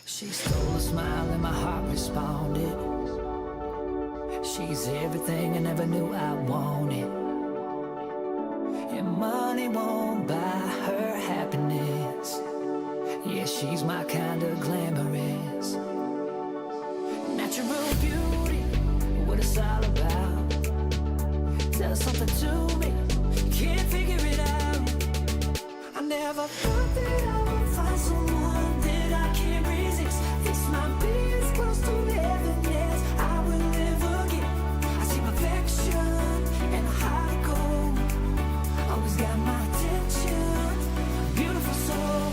She stole a smile and my heart responded. She's everything I never knew I wanted. And money won't buy her happiness. Yeah, she's my kind of glamorous. Natural beauty, what it's all about. Does something to me, can't figure it out. I never thought that I would find someone that I can't resist. This might be as close to heaven as I will ever get. I see perfection and a heart of gold. Always got my attention, beautiful soul.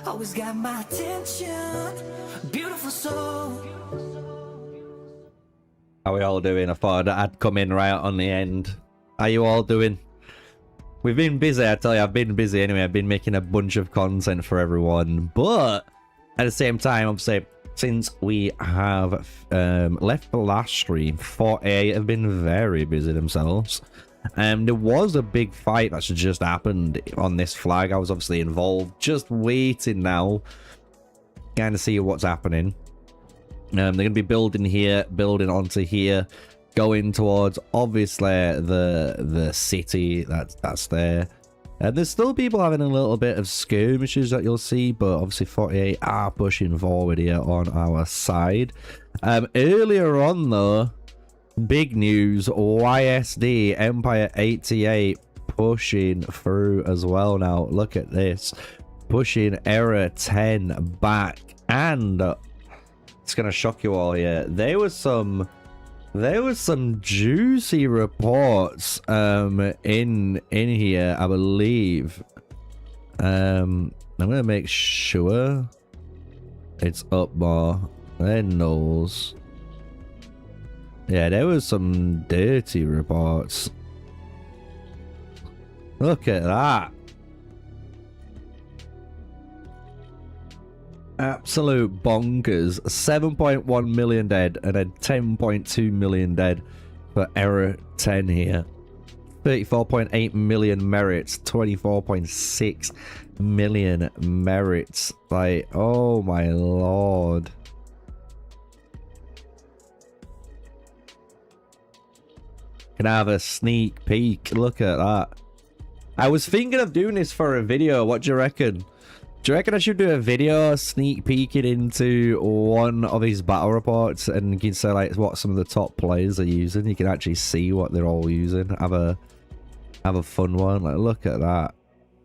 Always got my attention, beautiful soul. How are we all doing? I thought I'd come in right on the end. How you all doing? We've been busy, I tell you, I've been busy anyway. I've been making a bunch of content for everyone. But at the same time, obviously, since we have left the last stream, 4A have been very busy themselves. There was a big fight that's just happened on this flag. I was obviously involved, just waiting now, kind of see what's happening. They're going to be building here, building onto here, going towards obviously the city that's there. And there's still people having a little bit of skirmishes that you'll see, but obviously 48 are pushing forward here on our side. Earlier on though, big news, YSD Empire 88 pushing through as well now. Look at this, pushing Error 10 back, and it's gonna shock you all here. There was some juicy reports in here, I believe. I'm gonna make sure it's up more. There knows. Yeah, there was some dirty reports. Look at that. Absolute bonkers. 7.1 million dead and then 10.2 million dead for Error 10 here. 34.8 million merits, 24.6 million merits. Like, oh my lord. Can have a sneak peek. Look at that. I was thinking of doing this for a video. What do you reckon? Do you reckon I should do a video sneak peeking into one of his battle reports, and you can say like what some of the top players are using? You can actually see what they're all using. Have a fun one. Like, look at that.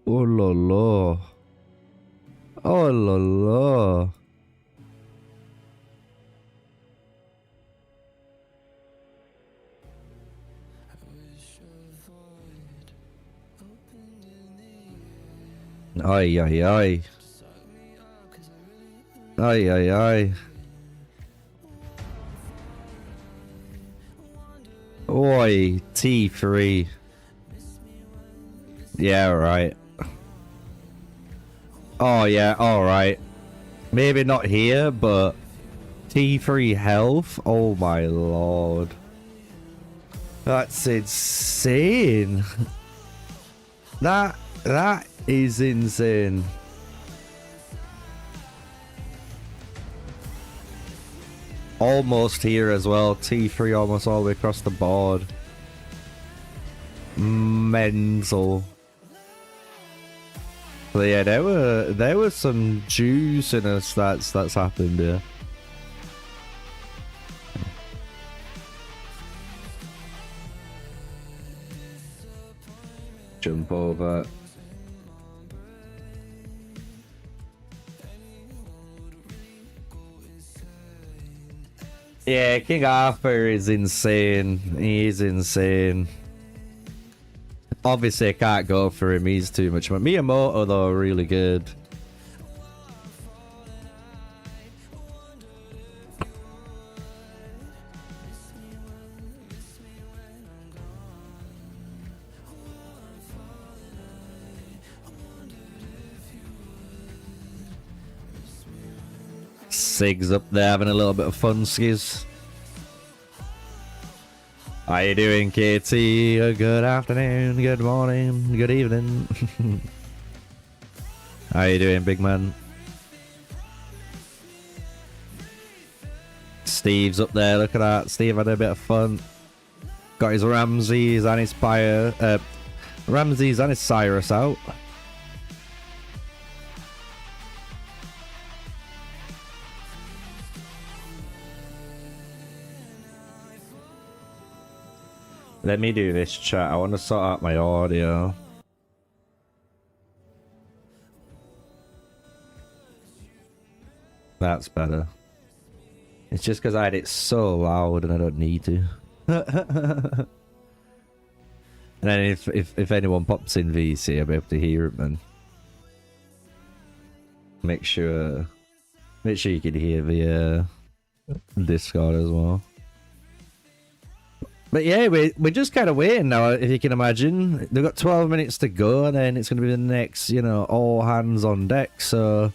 Oh la la. Oh la la. Oi, oi, oi. Oi, oi, oi. Oi, T3. Yeah, right. Oh, yeah, alright. Maybe not here, but T3 health? Oh my lord. That's insane. That is insane. Almost here as well. T3 almost all the way across the board. Mental. But yeah, there were some juiciness that's happened here. Jump over. Yeah, King Arthur is insane. He's insane. Obviously, I can't go for him. He's too much. But Miyamoto, though, really good. Sig's up there having a little bit of fun, skis. How you doing, KT? Good afternoon, good morning, good evening. How you doing, big man? Steve's up there, look at that. Steve had a bit of fun. Got his Ramses and his Ramses and his Cyrus out. Let me do this, chat. I want to sort out my audio. That's better. It's just because I had it so loud and I don't need to. And then if anyone pops in VC, I'll be able to hear it, man. Make sure you can hear the Discord as well. But yeah, we're just kind of waiting now, if you can imagine. They've got 12 minutes to go, and then it's going to be the next, you know, all hands on deck. So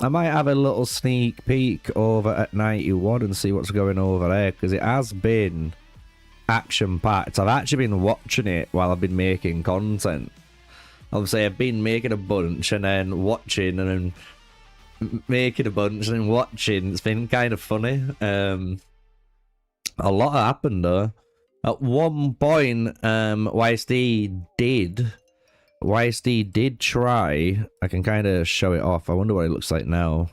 I might have a little sneak peek over at 91 and see what's going over there, because it has been action-packed. I've actually been watching it while I've been making content. Obviously, I've been making a bunch and then watching and then making a bunch and then watching. It's been kind of funny. A lot happened, though. At one point, YSD did try. I can kind of show it off. I wonder what it looks like now.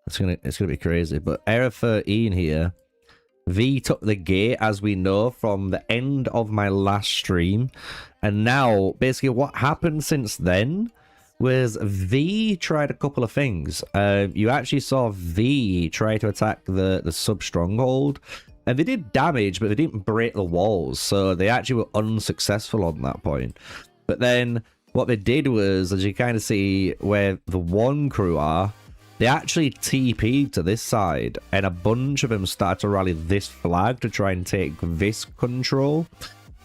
It's gonna be crazy. But Era 13 here. V took the gate, as we know, from the end of my last stream. And now, basically, what happened since then was V tried a couple of things. You actually saw V try to attack the sub-stronghold. And they did damage, but they didn't break the walls. So they actually were unsuccessful on that point. But then what they did was, as you kind of see where the one crew are, they actually TP'd to this side. And a bunch of them started to rally this flag to try and take this control.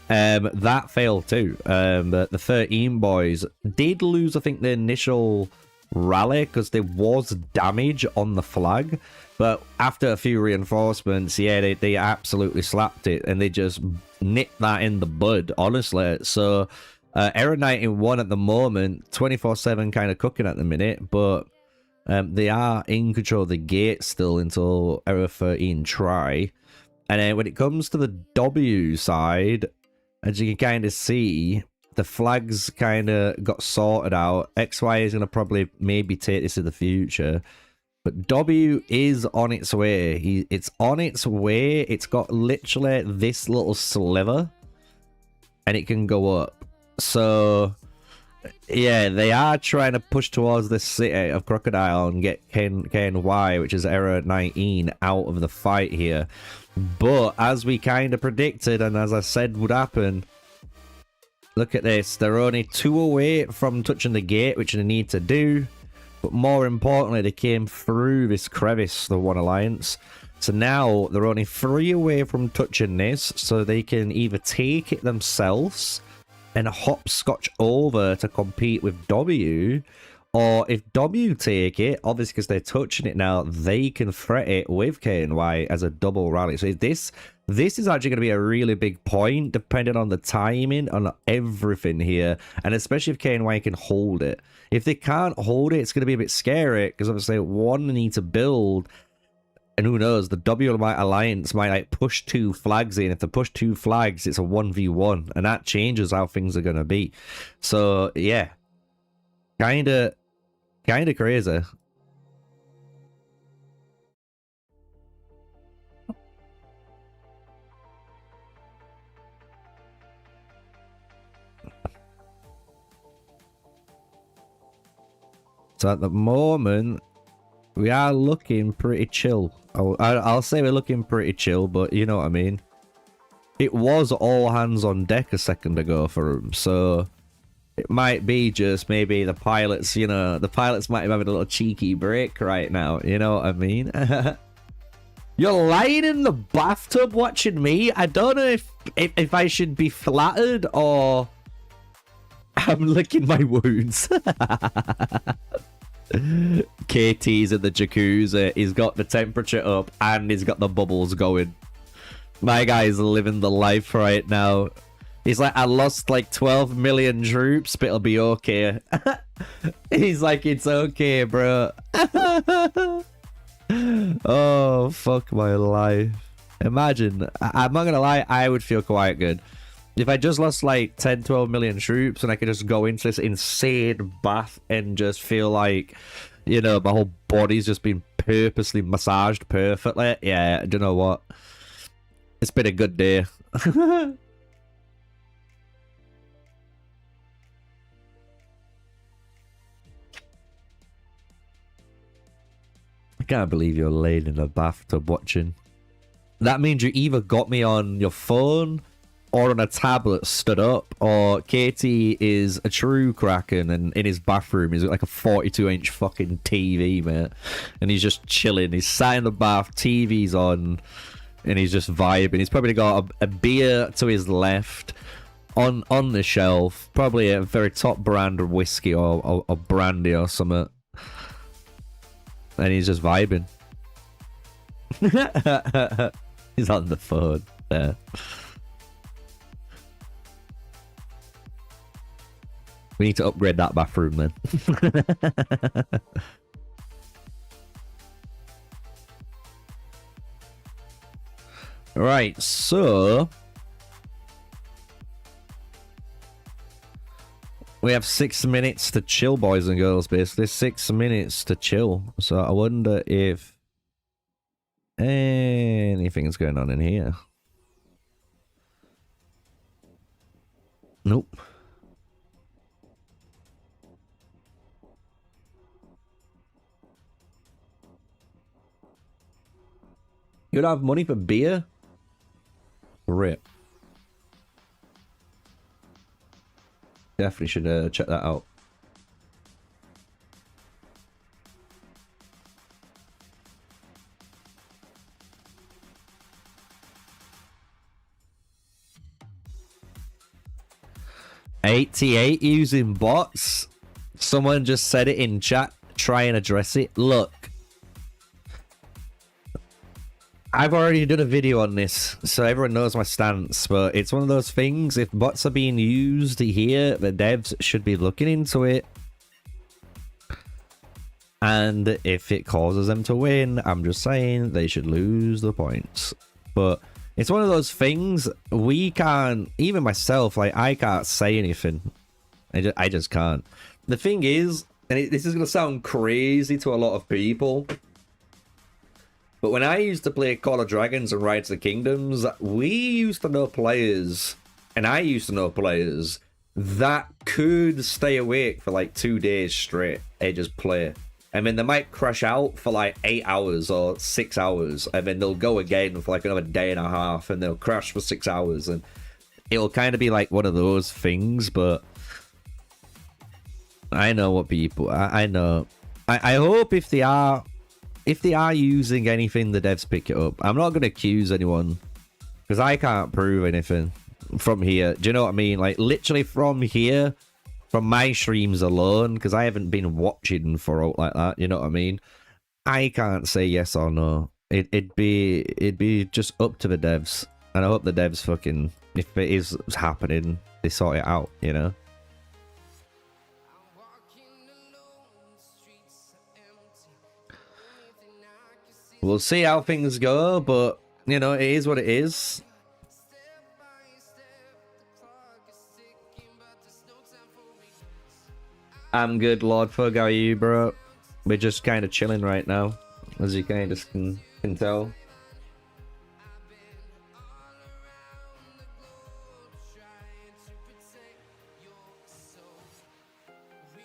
That failed too. The 13 boys did lose, I think, the initial rally because there was damage on the flag. But after a few reinforcements, yeah, they absolutely slapped it, and they just nipped that in the bud, honestly. So, Era 91 at the moment, 24/7 kind of cooking at the minute, but they are in control of the gate still until Era 13 try. And then when it comes to the W side, as you can kind of see, the flags kind of got sorted out. XY is going to probably maybe take this in the future. But W is on its way. It's on its way. It's got literally this little sliver. And it can go up. So, yeah, they are trying to push towards this city of Crocodile and get KNY, which is Era 19, out of the fight here. But, as we kind of predicted, and as I said would happen, Look at this. They're only 2 away from touching the gate, which they need to do. But more importantly, they came through this crevice, the One Alliance. So now they're only 3 away from touching this, so they can either take it themselves and hopscotch over to compete with W, or if W take it, obviously because they're touching it now, they can threat it with KNY as a double rally. So this is actually going to be a really big point, depending on the timing, on everything here, and especially if KNY can hold it. If they can't hold it, it's going to be a bit scary, because obviously one, they need to build, and who knows, the W Alliance might like push 2 flags in. If they push 2 flags, it's a 1v1, and that changes how things are going to be. So yeah, kind of crazy. So at the moment, we are looking pretty chill. I'll say we're looking pretty chill, but you know what I mean. It was all hands on deck a second ago for them, so it might be just maybe the pilots, you know, the pilots might be having a little cheeky break right now, you know what I mean? You're lying in the bathtub watching me? I don't know if I should be flattered or I'm licking my wounds. KT's in the jacuzzi. He's got the temperature up and he's got the bubbles going. My guy's living the life right now. He's like, I lost like 12 million troops, but it'll be okay. He's like, it's okay, bro. Oh, fuck my life. Imagine, I'm not gonna lie, I would feel quite good. If I just lost like 10, 12 million troops and I could just go into this insane bath and just feel like, you know, my whole body's just been purposely massaged perfectly. Yeah, do you know what? It's been a good day. I can't believe you're laying in a bathtub watching. That means you either got me on your phone or on a tablet stood up, or KT is a true Kraken and in his bathroom he's got like a 42-inch fucking TV, mate. And he's just chilling. He's sat in the bath, TV's on, and he's just vibing. He's probably got a beer to his left on the shelf, probably a very top brand of whiskey or brandy or something. And he's just vibing. He's on the phone there. We need to upgrade that bathroom then. Right, so we have 6 minutes to chill, boys and girls, basically. 6 minutes to chill. So I wonder if anything's going on in here. Nope. You don't have money for beer? Rip. Definitely should check that out. $88 using bots. Someone just said it in chat. Try and address it. Look. I've already done a video on this, so everyone knows my stance, but it's one of those things, if bots are being used here, the devs should be looking into it. And if it causes them to win, I'm just saying they should lose the points. But it's one of those things, we can't, even myself, like, I can't say anything. I just can't. The thing is, and this is going to sound crazy to a lot of people, but when I used to play Call of Dragons and Rise of the Kingdoms, we used to know players, and I used to know players, that could stay awake for like 2 days straight and just play. I mean, they might crash out for like 8 hours or 6 hours, and then they'll go again for like another day and a half, and they'll crash for 6 hours. And it'll kind of be like one of those things, but I know what people, I know. I hope if they are using anything, the devs pick it up. I'm not going to accuse anyone because I can't prove anything from here. Do you know what I mean? Like literally from here, from my streams alone, because I haven't been watching for out like that. You know what I mean? I can't say yes or no. It'd be just up to the devs, and I hope the devs fucking, if it is happening, they sort it out. You know. We'll see how things go, but you know, it is what it is. I'm good, Lord Fug. How are you, bro? We're just kind of chilling right now, as you kind of can tell.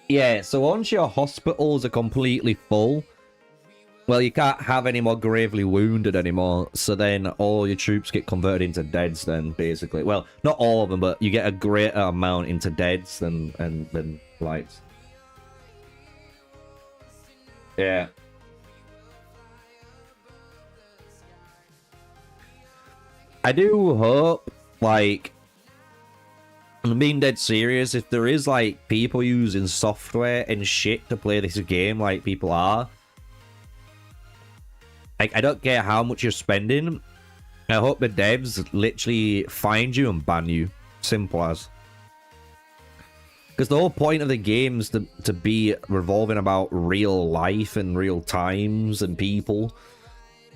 Yeah, so once your hospitals are completely full, well, you can't have any more gravely wounded anymore, so then all your troops get converted into deads then, basically. Well, not all of them, but you get a greater amount into deads than lights. Yeah. I do hope, like, I'm being dead serious, if there is, like, people using software and shit to play this game like people are, like, I don't care how much you're spending, I hope the devs literally find you and ban you. Simple as. Because the whole point of the game is to be revolving about real life and real times and people.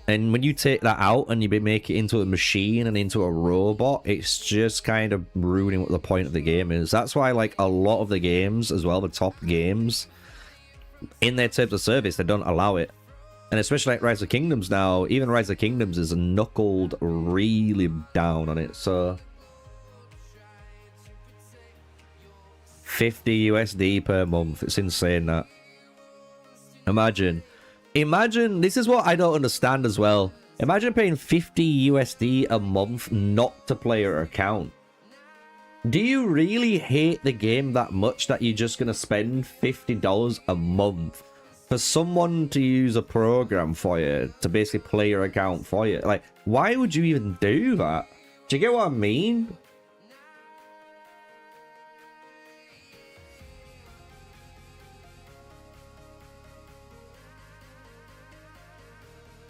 And when you take that out and you make it into a machine and into a robot, it's just kind of ruining what the point of the game is. That's why, like, a lot of the games as well, the top games, in their terms of service, they don't allow it. And especially like Rise of Kingdoms now, even Rise of Kingdoms is knuckled really down on it, so... 50 USD per month. It's insane, that. Imagine, this is what I don't understand as well. Imagine paying 50 USD a month not to play your account. Do you really hate the game that much that you're just going to spend $50 a month for someone to use a program for you to basically play your account for you? Like, why would you even do that? Do you get what I mean?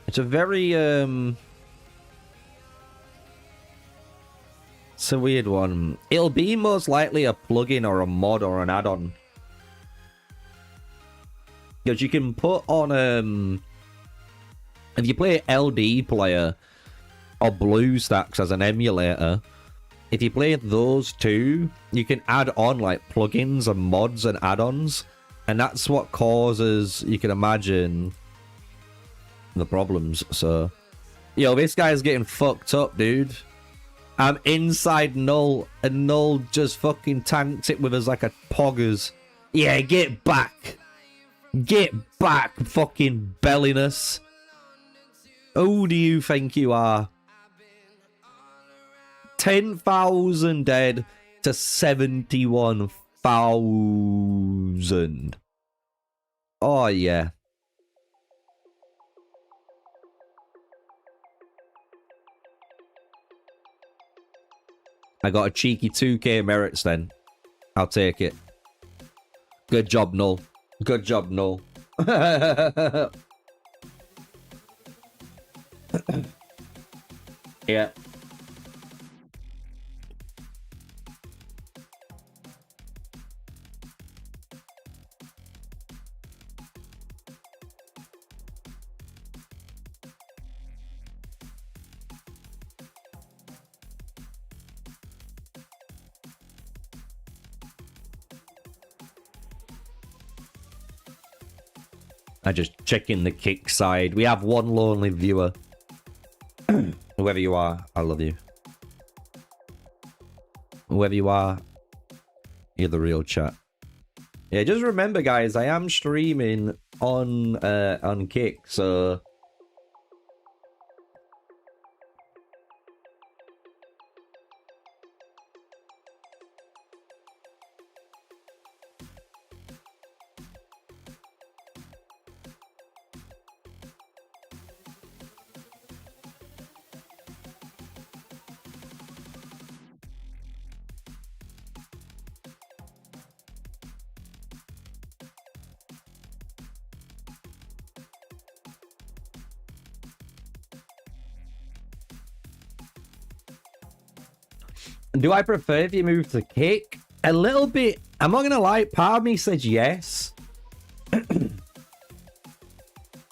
It's a very, it's a weird one. It'll be most likely a plugin or a mod or an add-on. Because you can put on, if you play LD Player or BlueStacks as an emulator, if you play those two, you can add on like plugins and mods and add-ons. And that's what causes, you can imagine, the problems. So, yo, this guy's getting fucked up, dude. I'm inside Null, and Null just fucking tanked it with us like a poggers. Yeah, get back. Get back, fucking belliness. Who do you think you are? 10,000 dead to 71,000. Oh, yeah. I got a cheeky 2k merits then. I'll take it. Good job, Null. Good job, Null. Yeah. I just check in the kick side. We have one lonely viewer. Whoever you are, I love you. Whoever you are, you're the real chat. Yeah, just remember, guys, I am streaming on Kick, so Do I prefer if you move to Kick? A little bit. I'm not gonna lie, part of me says yes.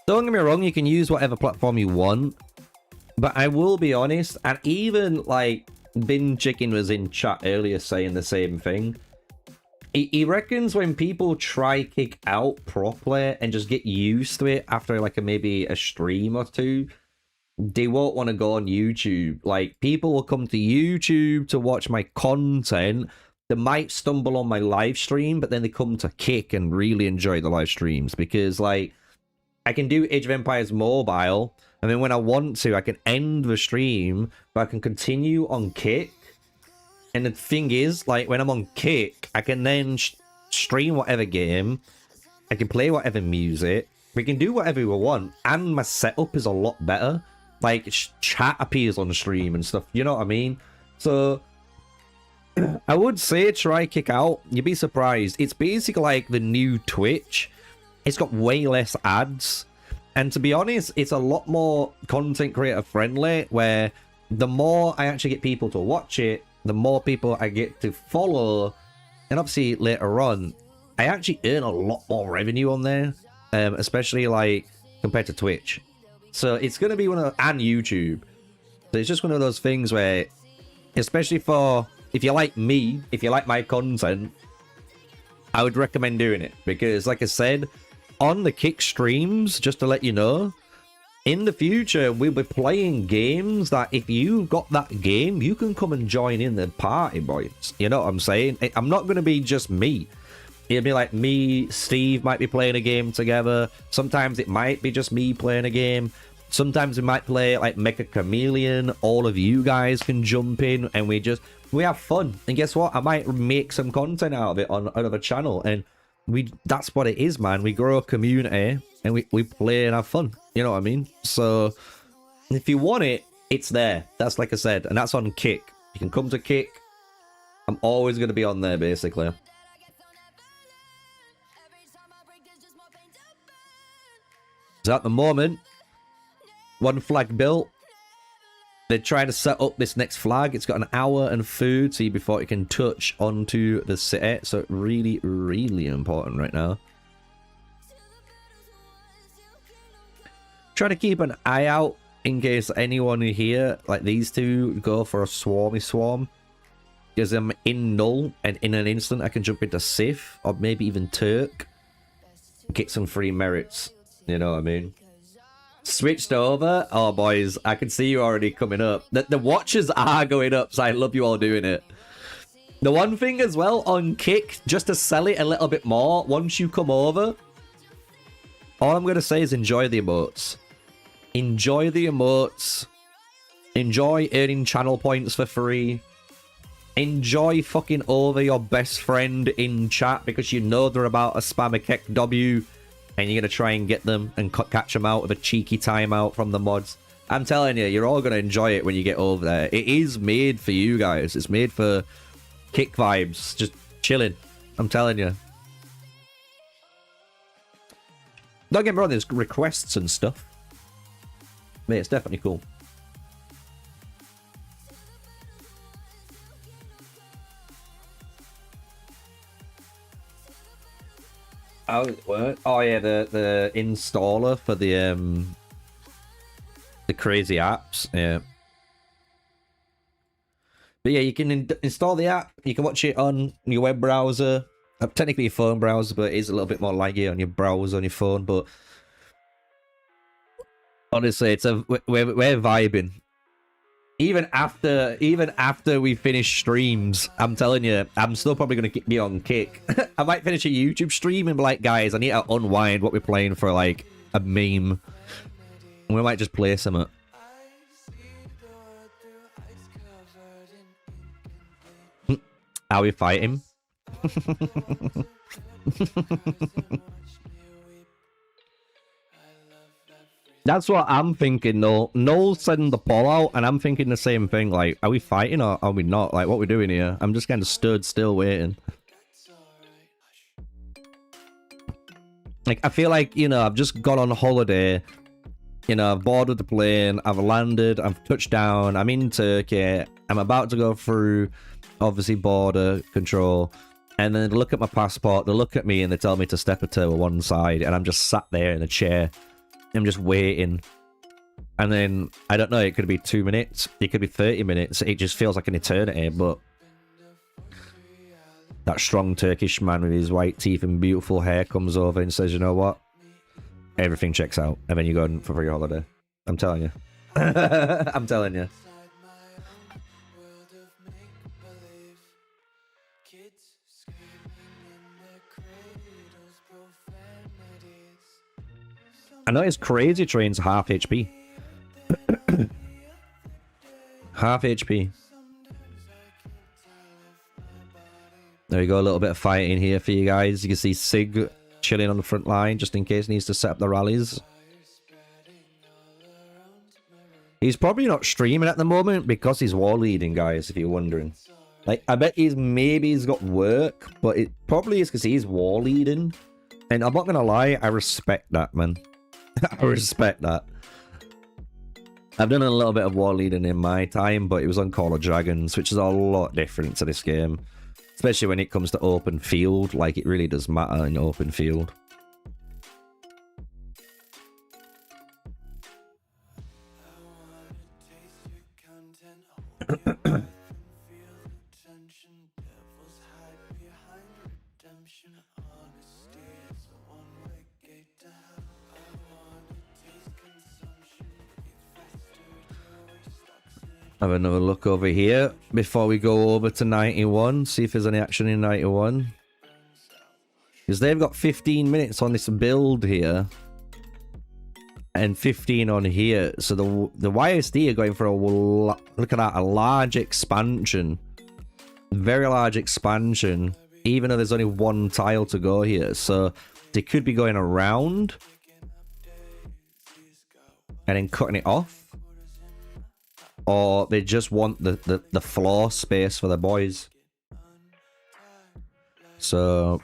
Don't get me wrong, you can use whatever platform you want. But I will be honest, and even like Bin Chicken was in chat earlier saying the same thing. He reckons when people try Kick out properly and just get used to it after like maybe a stream or two, they won't want to go on YouTube. Like, people will come to YouTube to watch my content. They might stumble on my live stream, but then they come to Kick and really enjoy the live streams because, like, I can do Age of Empires Mobile, and then when I want to, I can end the stream, but I can continue on Kick. And the thing is, like, when I'm on Kick, I can then stream whatever game, I can play whatever music, we can do whatever we want, and my setup is a lot better. Like, chat appears on the stream and stuff, you know what I mean? So, I would say try Kick out. You'd be surprised. It's basically like the new Twitch. It's got way less ads. And to be honest, it's a lot more content creator friendly, where the more I actually get people to watch it, the more people I get to follow. And obviously later on, I actually earn a lot more revenue on there, especially like compared to Twitch. So it's going to be one of, and YouTube. So it's just one of those things where, especially for, if you like me, if you like my content, I would recommend doing it. Because like I said, on the Kick streams, just to let you know, in the future, we'll be playing games that if you got that game, you can come and join in the party, boys. You know what I'm saying? I'm not going to be just me. It'll be like me, Steve might be playing a game together. Sometimes it might be just me playing a game. Sometimes we might play like Mecha Chameleon. All of you guys can jump in and we have fun. And guess what? I might make some content out of it on another channel. And that's what it is, man. We grow a community and we play and have fun. You know what I mean? So if you want it, it's there. That's like I said. And that's on Kick. You can come to Kick. I'm always going to be on there, basically. So at the moment, one flag built. They're trying to set up this next flag. It's got an hour and food to before it can touch onto the city. So really, really important right now. Trying to keep an eye out in case anyone here, like these two, go for a swarmy swarm. Because I'm in Null, and in an instant I can jump into Sith, or maybe even Turk. Get some free merits. You know what I mean? Switched over. Oh, boys, I can see you already coming up. The watches are going up, so I love you all doing it. The one thing as well on Kick, just to sell it a little bit more, once you come over, all I'm going to say is enjoy the emotes. Enjoy the emotes. Enjoy earning channel points for free. Enjoy fucking over your best friend in chat because you know they're about to spam a Keck W. And you're going to try and get them and catch them out with a cheeky timeout from the mods. I'm telling you, you're all going to enjoy it when you get over there. It is made for you guys. It's made for Kick vibes. Just chilling. I'm telling you. Don't get me wrong, there's requests and stuff. Mate, it's definitely cool. How does it work? Oh yeah, the installer for the crazy apps. Yeah. But yeah, you can install the app. You can watch it on your web browser. Technically your phone browser, but it is a little bit more laggy on your browser on your phone. But honestly, we're vibing. Even after we finish streams, I'm telling you, I'm still probably going to be on Kick. I might finish a YouTube stream and be like, guys, I need to unwind what we're playing for, like, a meme. And we might just play some. Are we fighting? That's what I'm thinking, though. Noel's sending the poll out, and I'm thinking the same thing. Like, are we fighting or are we not? Like, what we're doing here? I'm just kind of stood still waiting. Like, I feel like, you know, I've just gone on holiday. You know, I've boarded the plane, I've landed, I've touched down, I'm in Turkey, I'm about to go through, obviously, border control, and then they look at my passport, they look at me, and they tell me to step to one side, and I'm just sat there in a chair. I'm just waiting. And then, I don't know, it could be 2 minutes, it could be 30 minutes, it just feels like an eternity, but that strong Turkish man with his white teeth and beautiful hair comes over and says, you know what? Everything checks out, and then you go on for your holiday. I'm telling you. I'm telling you. I know it's crazy train's half HP. Half HP. There we go, a little bit of fighting here for you guys. You can see Sig chilling on the front line just in case he needs to set up the rallies. He's probably not streaming at the moment because he's war leading, guys, if you're wondering. Like, I bet he's got work, but it probably is because he's war leading. And I'm not gonna lie, I respect that, man. I respect that. I've done a little bit of war leading in my time, but it was on Call of Dragons, which is a lot different to this game. Especially when it comes to open field, like it really does matter in open field. Have another look over here before we go over to 91. See if there's any action in 91. Because they've got 15 minutes on this build here. And 15 on here. So the YSD are going for a... Look at that. A large expansion. Very large expansion. Even though there's only one tile to go here. So they could be going around. And then cutting it off. Or they just want the floor space for the boys. So...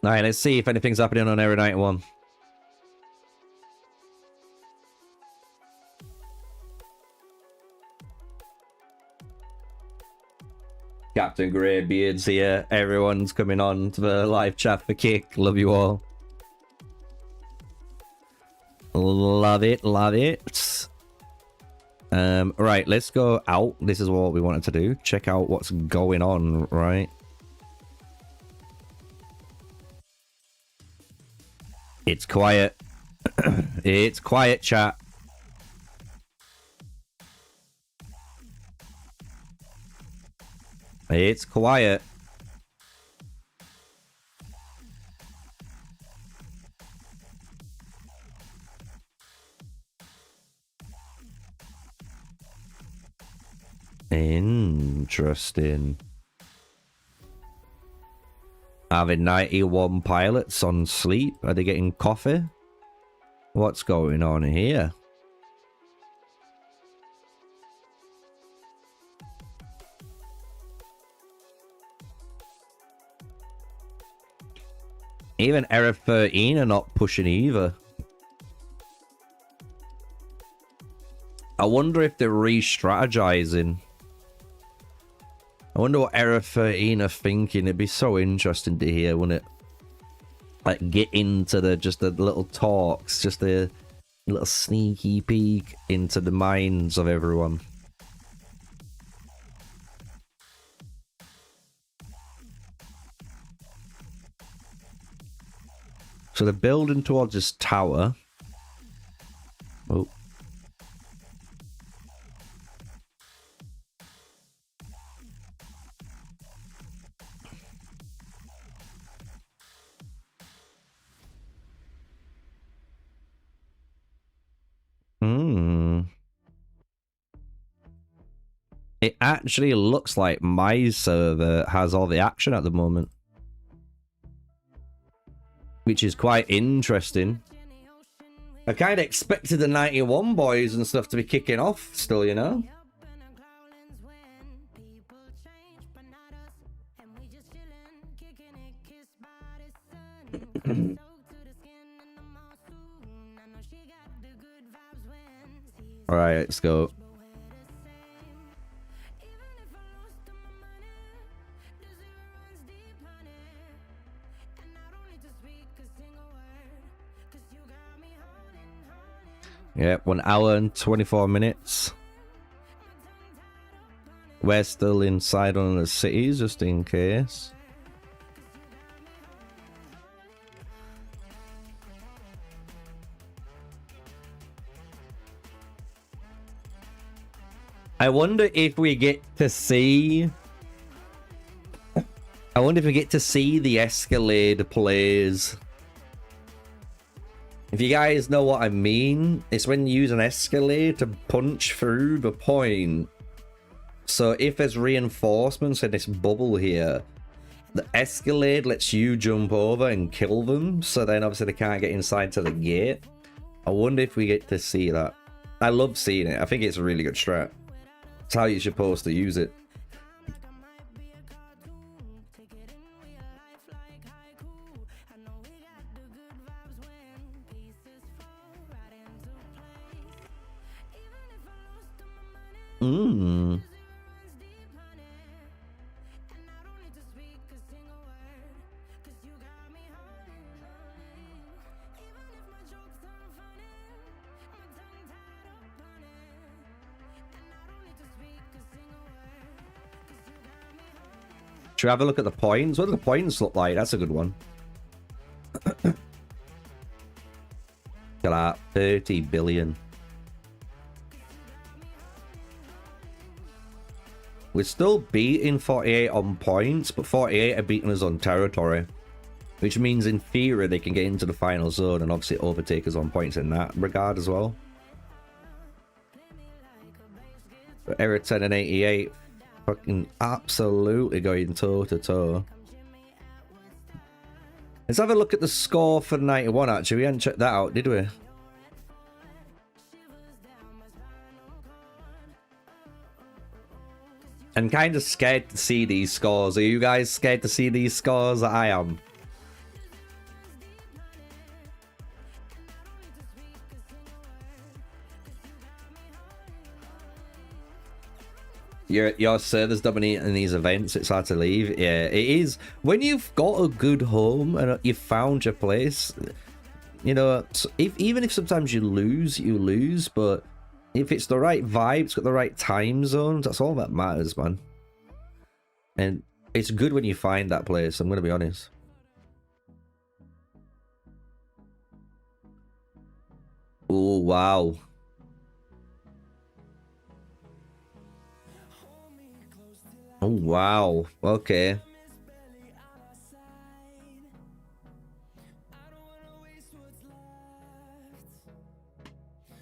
Alright, let's see if anything's happening on Area 91. Captain Greybeard's here. Everyone's coming on to the live chat for Kick. Love you all. Love it, love it. Right, let's go out. This is what we wanted to do. Check out what's going on, right? It's quiet. It's quiet, chat. It's quiet. Interesting. Having 91 pilots on sleep. Are they getting coffee? What's going on here? Even Era 13 are not pushing either. I wonder if they're re-strategizing. I wonder what Era 13 are thinking. It'd be so interesting to hear, wouldn't it? Like, get into the little talks, just a little sneaky peek into the minds of everyone. So they're building towards this tower. Oh. It actually looks like my server has all the action at the moment, which is quite interesting. I kind of expected the 91 boys and stuff to be kicking off still, you know? Alright, let's go. Yeah, 1 hour and 24 minutes. We're still inside on the cities, just in case. I wonder if we get to see... I wonder if we get to see the Escalade plays. If you guys know what I mean, it's when you use an Escalade to punch through the point. So if there's reinforcements in this bubble here, the Escalade lets you jump over and kill them. So then obviously they can't get inside to the gate. I wonder if we get to see that. I love seeing it. I think it's a really good strat. It's how you're supposed to use it. Should we have a look at the points? What do the points look like? That's a good one. Look at that. 30 billion. We're still beating 48 on points, but 48 are beating us on territory. Which means in theory they can get into the final zone and obviously overtake us on points in that regard as well. But Error 10 and 88. Fucking absolutely going toe to toe. Let's have a look at the score for 91 actually. We hadn't checked that out, did we? I'm kind of scared to see these scores. Are you guys scared to see these scores? I am. Your server's dominating these events. It's hard to leave. Yeah, it is. When you've got a good home and you've found your place, you know, even if sometimes you lose, but if it's the right vibe, it's got the right time zones, that's all that matters, man. And it's good when you find that place, I'm going to be honest. Oh, wow. Oh, wow. Okay.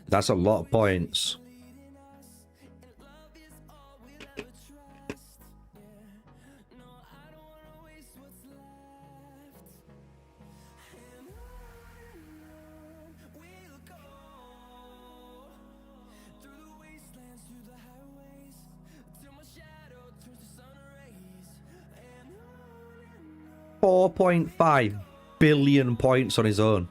That's a lot of points. $4.5 billion points on his own.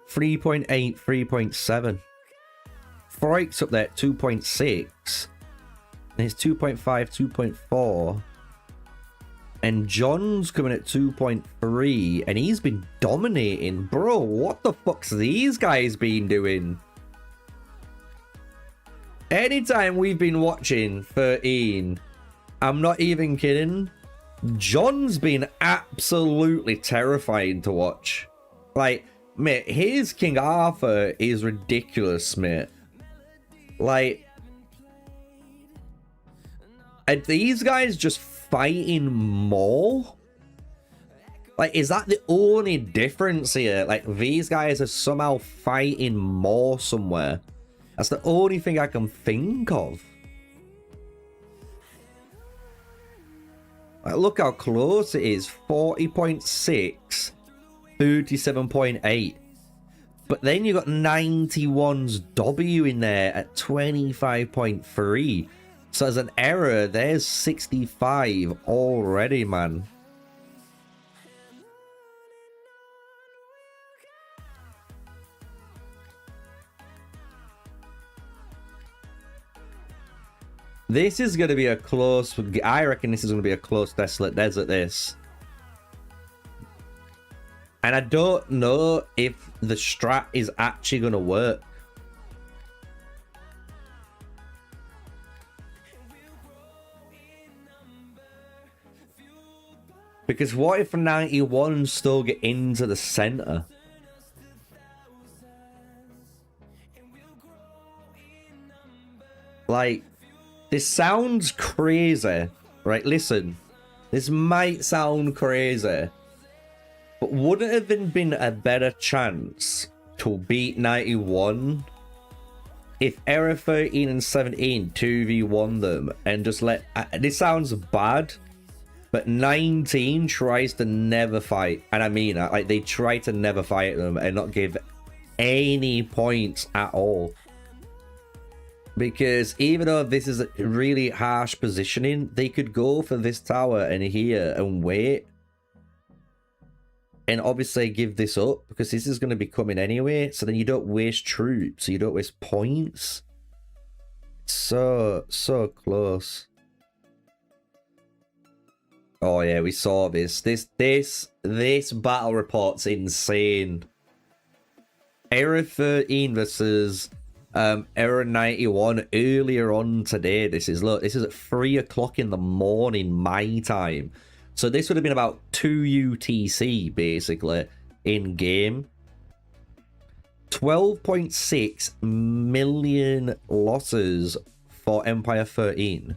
3.8, 3.7. Freuk's up there at 2.6. And it's 2.5, 2.4. And John's coming at 2.3. And he's been dominating. Bro, what the fuck's these guys been doing? Anytime we've been watching 13, I'm not even kidding, John's been absolutely terrifying to watch. Like, mate, his King Arthur is ridiculous, mate. Like, are these guys just fighting more? Like, is that the only difference here? Like, these guys are somehow fighting more somewhere. That's the only thing I can think of. Like, look how close it is. 40.6 37.8. But then you got 91's W in there at 25.3. So as an error, there's 65 already, man. This is going to be a close... I reckon this is going to be a close Desolate Desert, this. And I don't know if the strat is actually going to work. Because what if 91 still get into the center? Like... This sounds crazy, right? Listen, this might sound crazy, but wouldn't it have been a better chance to beat 91 if Era 13 and 17 2v1 them and just let... this sounds bad, but 19 tries to never fight, and I mean that, like they try to never fight them and not give any points at all. Because even though this is a really harsh positioning, they could go for this tower and here and wait. And obviously give this up, because this is going to be coming anyway. So then you don't waste troops, so you don't waste points. So close. Oh yeah, we saw this. This battle report's insane. Era 13 versus... Era 91 earlier on today. This is, look, this is at 3 o'clock in the morning my time, so this would have been about 2 UTC basically in game. 12.6 million losses for Empire 13,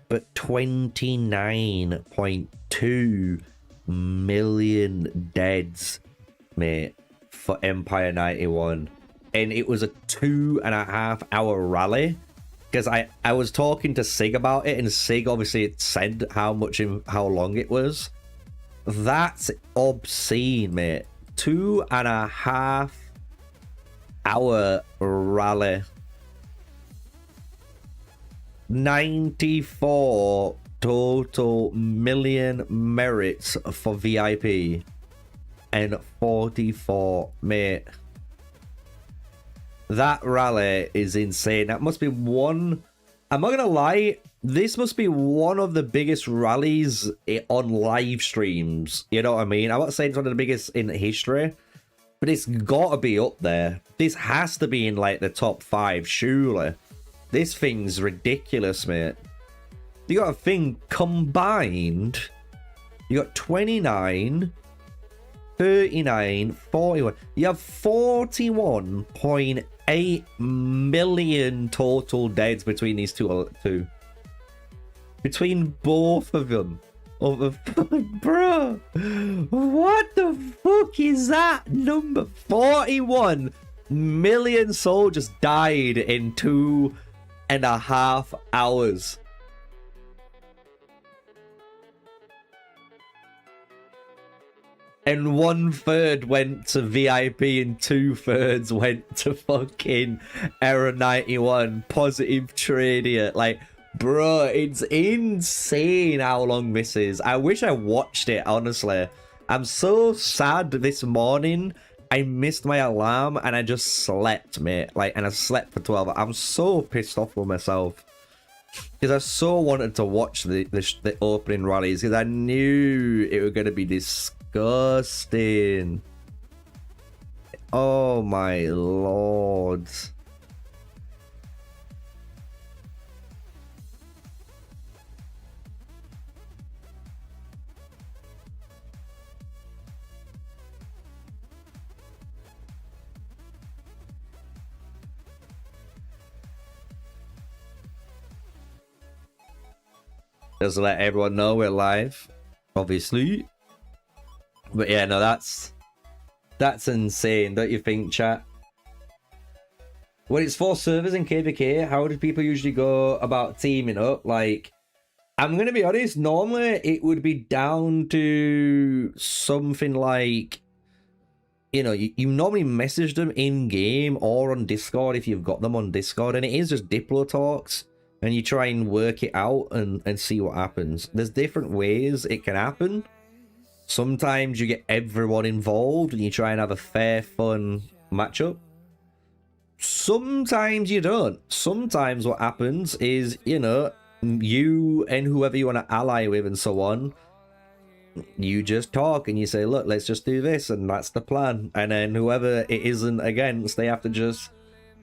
but 29.2 million deads, mate, for Empire 91. And it was a 2.5 hour rally, because I was talking to Sig about it, and Sig obviously said how long it was. That's obscene, mate. 2.5 hour rally. 94 total million merits for VIP, and 44, mate. That rally is insane. That must be one... I'm not gonna lie, this must be one of the biggest rallies on live streams. You know what I mean? I'm not saying it's one of the biggest in history, but it's gotta be up there. This has to be in like the top 5, surely. This thing's ridiculous, mate. You got a thing combined. You got 29... 39, 41. You have 41.8 million total deaths between these two. Between both of them. Bro, what the fuck is that number? 41 million soldiers died in 2.5 hours. And 1/3 went to VIP and 2/3 went to fucking Era 91. Positive trade here. Like, bro, it's insane how long this is. I wish I watched it, honestly. I'm so sad this morning. I missed my alarm and I just slept, mate. Like, and I slept for 12 hours. I'm so pissed off with myself, because I so wanted to watch the opening rallies, because I knew it was going to be disgusting. Oh my lord. Just to let everyone know we're live, obviously. But yeah, no, that's insane, don't you think, chat? When it's 4 servers in KVK, how do people usually go about teaming up? Like, I'm gonna be honest, normally it would be down to something like you know, you normally message them in game or on Discord if you've got them on Discord, and it is just Diplo talks, and you try and work it out and see what happens. There's different ways it can happen. Sometimes you get everyone involved and you try and have a fair, fun matchup. Sometimes you don't. Sometimes what happens is, you know, you and whoever you want to ally with and so on, you just talk and you say, look, let's just do this, and that's the plan. And then whoever it isn't against, they have to just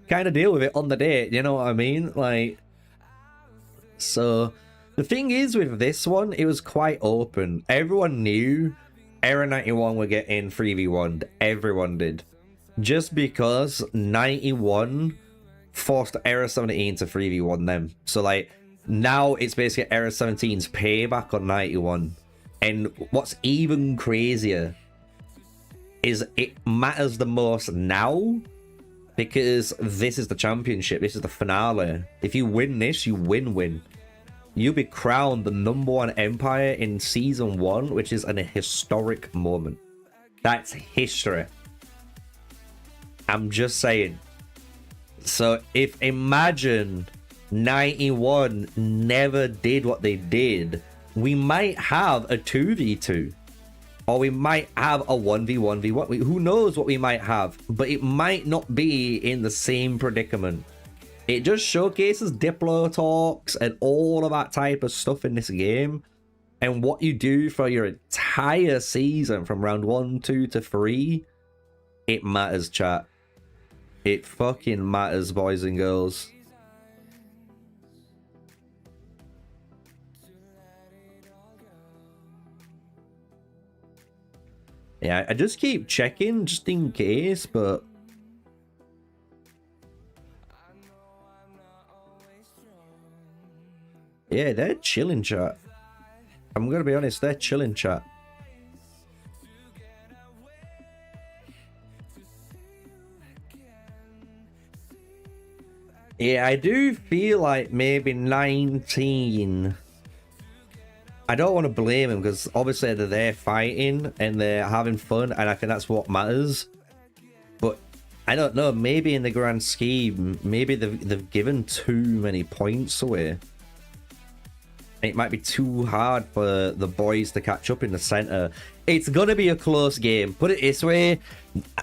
kind of deal with it on the day, you know what I mean? Like, so the thing is with this one, it was quite open. Everyone knew Error 91 were getting 3v1'd. Everyone did. Just because 91 forced Error 17 to 3v1 them. So like, now it's basically Error 17's payback on 91. And what's even crazier is it matters the most now because this is the championship. This is the finale. If you win this, you win. You'll be crowned the #1 empire in Season 1, which is an historic moment. That's history. I'm just saying. So if imagine 91 never did what they did, we might have a 2v2, or we might have a 1v1v1. Who knows what we might have, but it might not be in the same predicament. It just showcases Diplo talks and all of that type of stuff in this game, and what you do for your entire season from round 1, 2 to 3. It matters, chat. It fucking matters, boys and girls. Yeah, I just keep checking just in case, but yeah, they're chilling, chat. I'm gonna be honest, they're chilling, chat. Yeah, I do feel like maybe 19. I don't want to blame him because obviously they're there fighting and they're having fun, and I think that's what matters. But I don't know, maybe in the grand scheme, maybe they've given too many points away. It might be too hard for the boys to catch up in the center. It's gonna be a close game. Put it this way,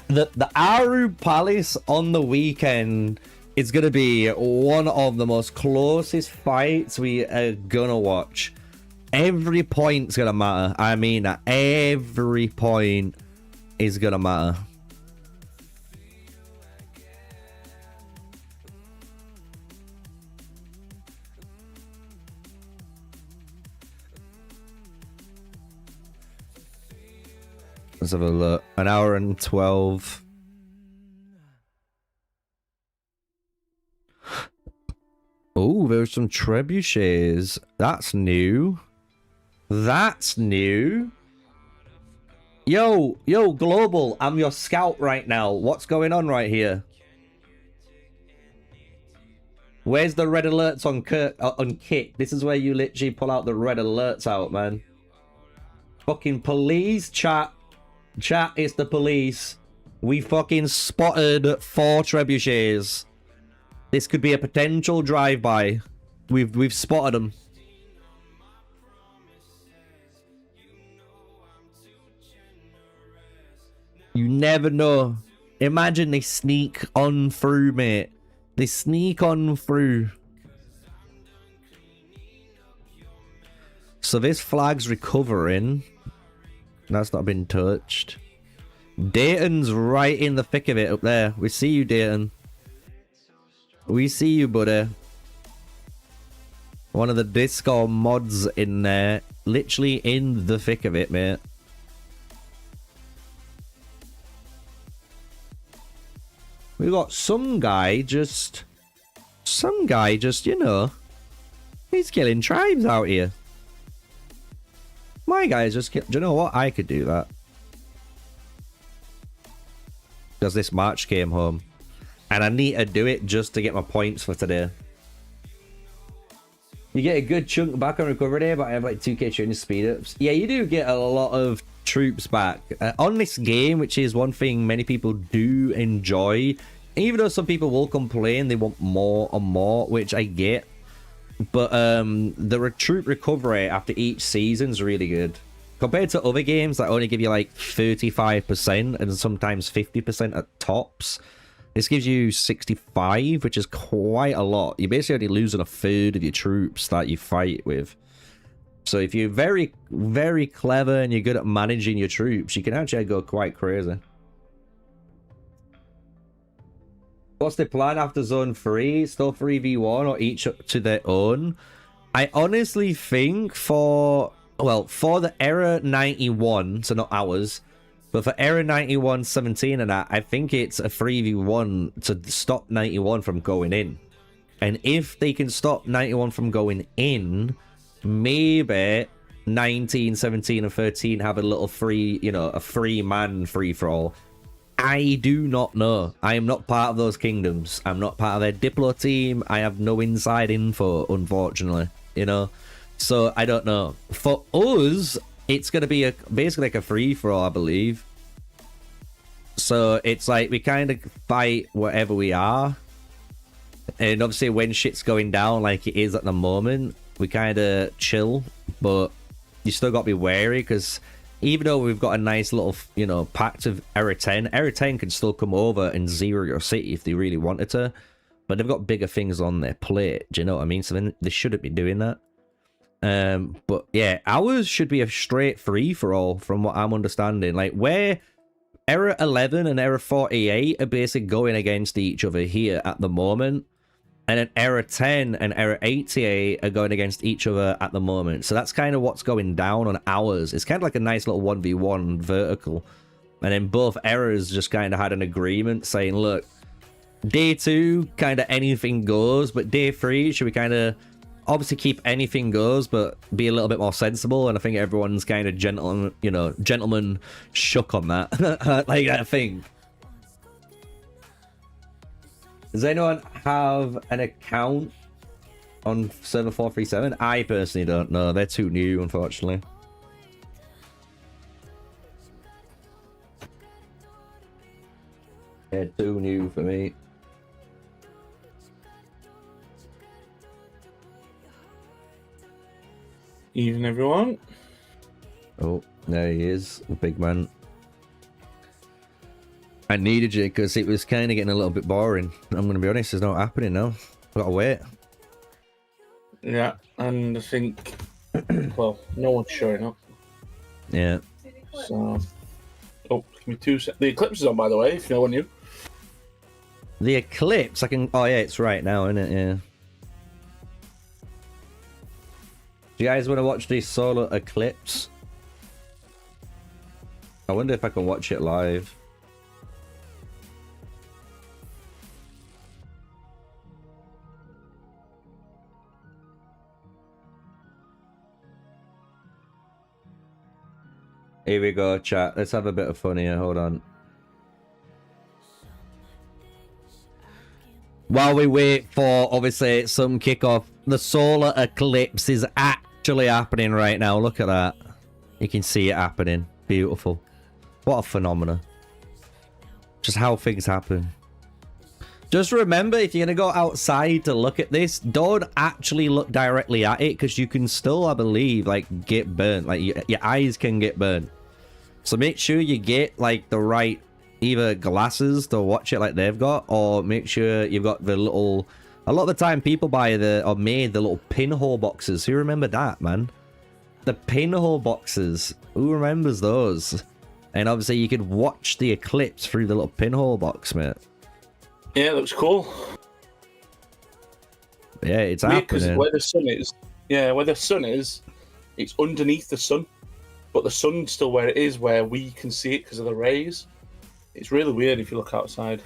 the Aru Palace on the weekend is gonna be one of the most closest fights we are gonna watch. Every point's gonna matter. I mean, every point is gonna matter. Let's have a look. An hour and 12. Oh, there's some trebuchets. That's new. That's new. Yo, Global, I'm your scout right now. What's going on right here? Where's the red alerts on Kit? This is where you literally pull out the red alerts out, man. Fucking police, chat. Chat, it's the police. We fucking spotted 4 trebuchets. This could be a potential drive-by. We've spotted them. You never know. Imagine they sneak on through, mate. They sneak on through. So this flag's recovering. That's not been touched. Dayton's right in the thick of it up there. We see you, Dayton. We see you, buddy. One of the Discord mods in there. Literally in the thick of it, mate. We got some guy just, you know, he's killing tribes out here. My guy's just do you know what? I could do that. Because this March came home. And I need to do it just to get my points for today. You get a good chunk back on recovery day, but I have like 2k training speed ups. Yeah, you do get a lot of troops back on this game, which is one thing many people do enjoy. Even though some people will complain they want more and more, which I get. But the troop recovery after each season is really good. Compared to other games that only give you like 35% and sometimes 50% at tops. This gives you 65, which is quite a lot. You're basically only losing a third of your troops that you fight with. So if you're very, very clever and you're good at managing your troops, you can actually go quite crazy. What's the plan after Zone 3? Still 3v1 or each to their own? I honestly think for the Era 91, so not ours, but for Era 91, 17 and that, I think it's a 3v1 to stop 91 from going in. And if they can stop 91 from going in, maybe 19, 17, and 13 have a little free, you know, a free-man free-for-all. I do not know. I am not part of those kingdoms. I'm not part of their Diplo team. I have no inside info, unfortunately, you know. So I don't know. For us, it's going to be basically like a free-for-all, I believe. So it's like we kind of fight wherever we are. And obviously when shit's going down like it is at the moment, we kind of chill. But you still got to be wary because even though we've got a nice little, you know, pact of Era 10 can still come over and zero your city if they really wanted to. But they've got bigger things on their plate. Do you know what I mean? So then they shouldn't be doing that. But yeah, ours should be a straight free-for-all from what I'm understanding. Like where Era 11 and Era 48 are basically going against each other here at the moment. And then Era 10 and Era 88 are going against each other at the moment. So that's kind of what's going down on ours. It's kind of like a nice little 1v1 vertical. And then both eras just kind of had an agreement saying, look, day 2, kind of anything goes. But day 3, should we kind of obviously keep anything goes, but be a little bit more sensible? And I think everyone's kind of gentleman shook on that. Like, I think. Does anyone have an account on server 437? I personally don't know. They're too new, unfortunately. They're too new for me. Evening, everyone. Oh, there he is, the big man. I needed you because it was kind of getting a little bit boring. I'm going to be honest, there's no happening now. I've got to wait. Yeah, and I think, well, no one's showing up. Yeah. So, oh, give me 2 seconds. The eclipse is on, by the way, if no one knew. The eclipse, I can. Oh, yeah, it's right now, isn't it? Yeah. Do you guys want to watch the solar eclipse? I wonder if I can watch it live. Here we go, chat. Let's have a bit of fun here. Hold on. While we wait for, obviously, some kickoff, the solar eclipse is actually happening right now. Look at that. You can see it happening. Beautiful. What a phenomenon. Just how things happen. Just remember, if you're going to go outside to look at this, don't actually look directly at it because you can still, I believe, like, get burnt. Like, your eyes can get burnt. So make sure you get, like, the right either glasses to watch it like they've got, or make sure you've got the little... A lot of the time, people buy or made the little pinhole boxes. Who remember that, man? The pinhole boxes. Who remembers those? And obviously, you could watch the eclipse through the little pinhole box, mate. Yeah, that was cool. Yeah, it's weird, because happening. where the sun is, where the sun is, it's underneath the sun. But the sun's still where it is, where we can see it because of the rays. It's really weird if you look outside.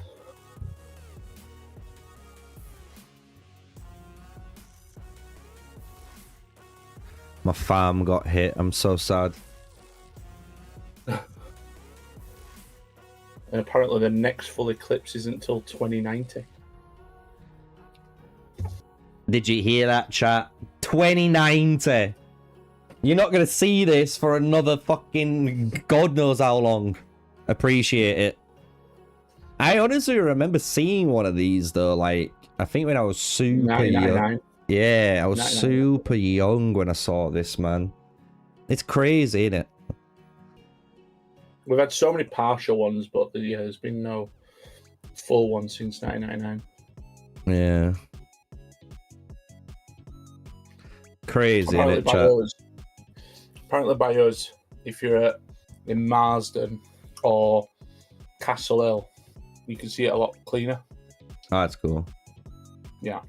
My farm got hit. I'm so sad. And apparently the next full eclipse isn't until 2090. Did you hear that, chat? 2090. You're not gonna see this for another fucking God knows how long. Appreciate it. I honestly remember seeing one of these though, like I think when I was super young. Yeah, I was super young when I saw this, man. It's crazy, isn't it? We've had so many partial ones, but yeah, there's been no full one since 1999. Yeah. Crazy, Apparently isn't it, chat? Apparently by us, if you're in Marsden or Castle Hill, you can see it a lot cleaner. Oh, that's cool. Yeah.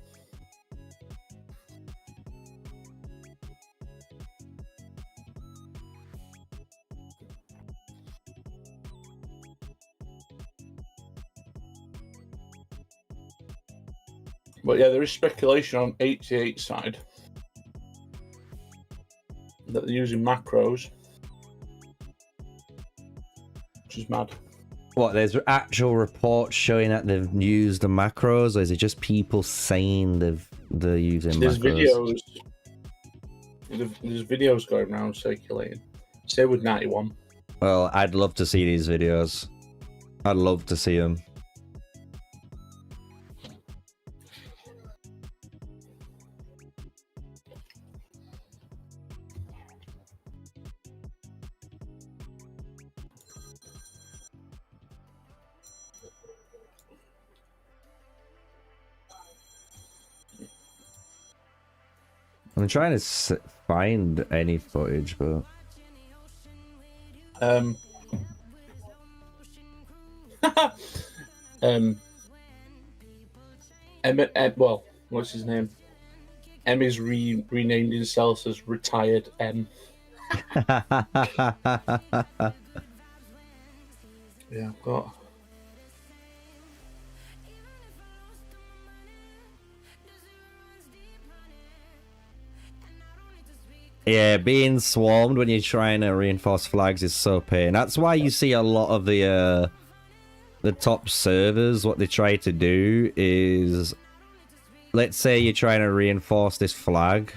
But yeah, there is speculation on 88 side that they're using macros, which is mad. What, there's actual reports showing that they've used the macros, or is it just people saying they're using macros? There's videos going around circulating. Say with 91. Well, I'd love to see these videos. I'd love to see them. I'm trying to find any footage, but well, what's his name? Emmy's renamed himself as Retired M. Yeah, I've got. Yeah, being swarmed when you're trying to reinforce flags is so pain. That's why you see a lot of the top servers, what they try to do is, let's say you're trying to reinforce this flag,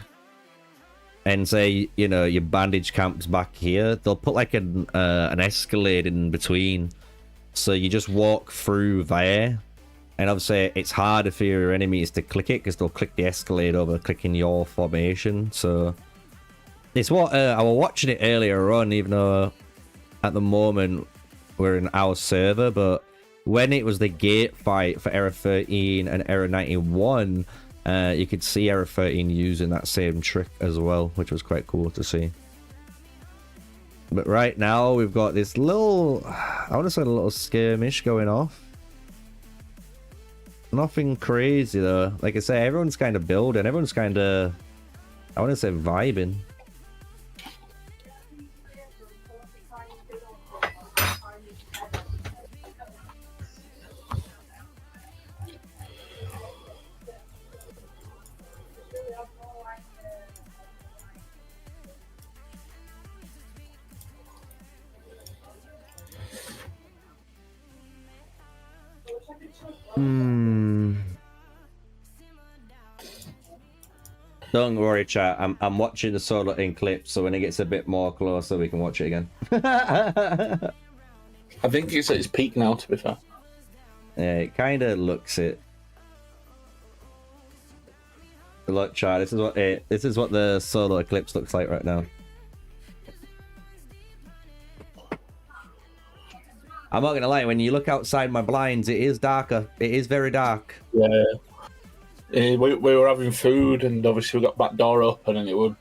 and say, you know, your bandage camp's back here, they'll put like an escalade in between. So you just walk through there, and obviously it's harder for your enemies to click it, because they'll click the escalade over clicking your formation, so... It's what I was watching it earlier on, even though at the moment we're in our server, but when it was the gate fight for Era 13 and Era 91, you could see Era 13 using that same trick as well, which was quite cool to see. But right now we've got this little, I want to say a little skirmish going off. Nothing crazy though. Like I say, everyone's kind of building, everyone's kind of, I want to say vibing. Don't worry, chat. I'm watching the solo in clips, so when it gets a bit more closer, we can watch it again. I think it's at its peak now, to be fair. Yeah, it kind of looks it. Look, chat. This is what the solo eclipse looks like right now. I'm not gonna lie. When you look outside my blinds, it is darker. It is very dark. Yeah. We were having food, and obviously we got back door open, and it was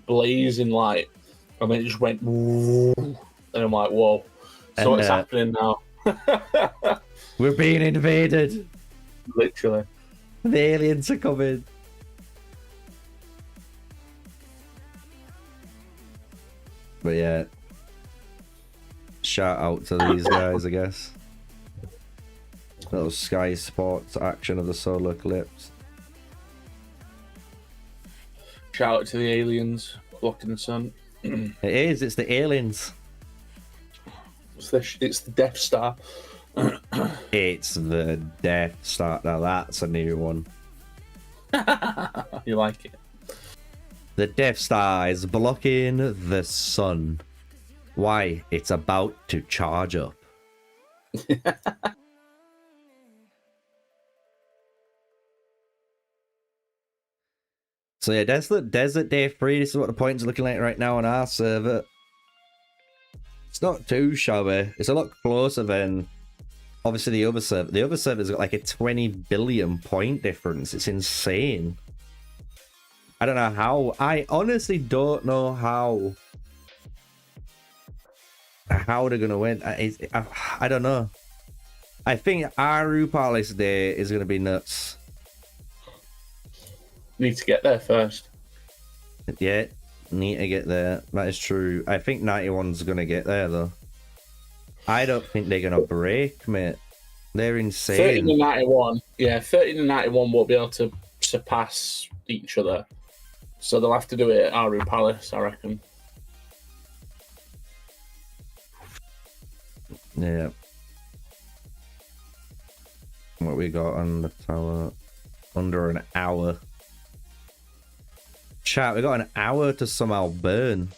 blazing light, and then it just went, and I'm like, whoa. So what's happening now? We're being invaded. Literally. The aliens are coming. But yeah, shout out to these guys, I guess. Little Sky Sports action of the solar eclipse. Shout out to the aliens blocking the sun. It is. It's the aliens. It's the Death Star. It's the Death Star. Now that's a new one. You like it? The Death Star is blocking the sun. Why? It's about to charge up. So yeah, Desolate Desert Day 3, this is what the points are looking like right now on our server. It's not too shabby. It's a lot closer than obviously the other server. The other server's got like a 20 billion point difference. It's insane. I don't know how. I honestly don't know how they're gonna win. I don't know. I think Aru Palace Day is gonna be nuts. Need to get there first. Yeah, need to get there. That is true. I think 91's gonna get there though. I don't think they're gonna break, mate. They're insane. 13 and 91. Yeah, 13 and 91 won't be able to surpass each other. So they'll have to do it at Aru Palace, I reckon. Yeah. What we got on the tower? Under an hour. Chat, we got an hour to somehow burn.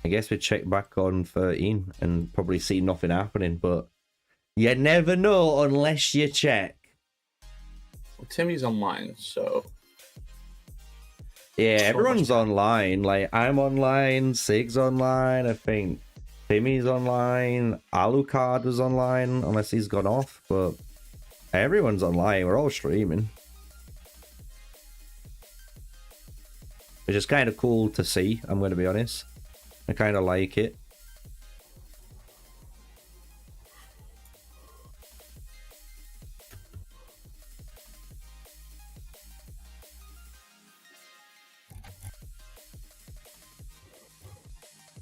I guess we check back on 13 and probably see nothing happening, but you never know unless you check. Well, Timmy's online, so... Yeah, everyone's online. Like, I'm online, Sig's online, I think Timmy's online, Alucard was online, unless he's gone off, but everyone's online. We're all streaming. Which is kind of cool to see, I'm going to be honest. I kind of like it.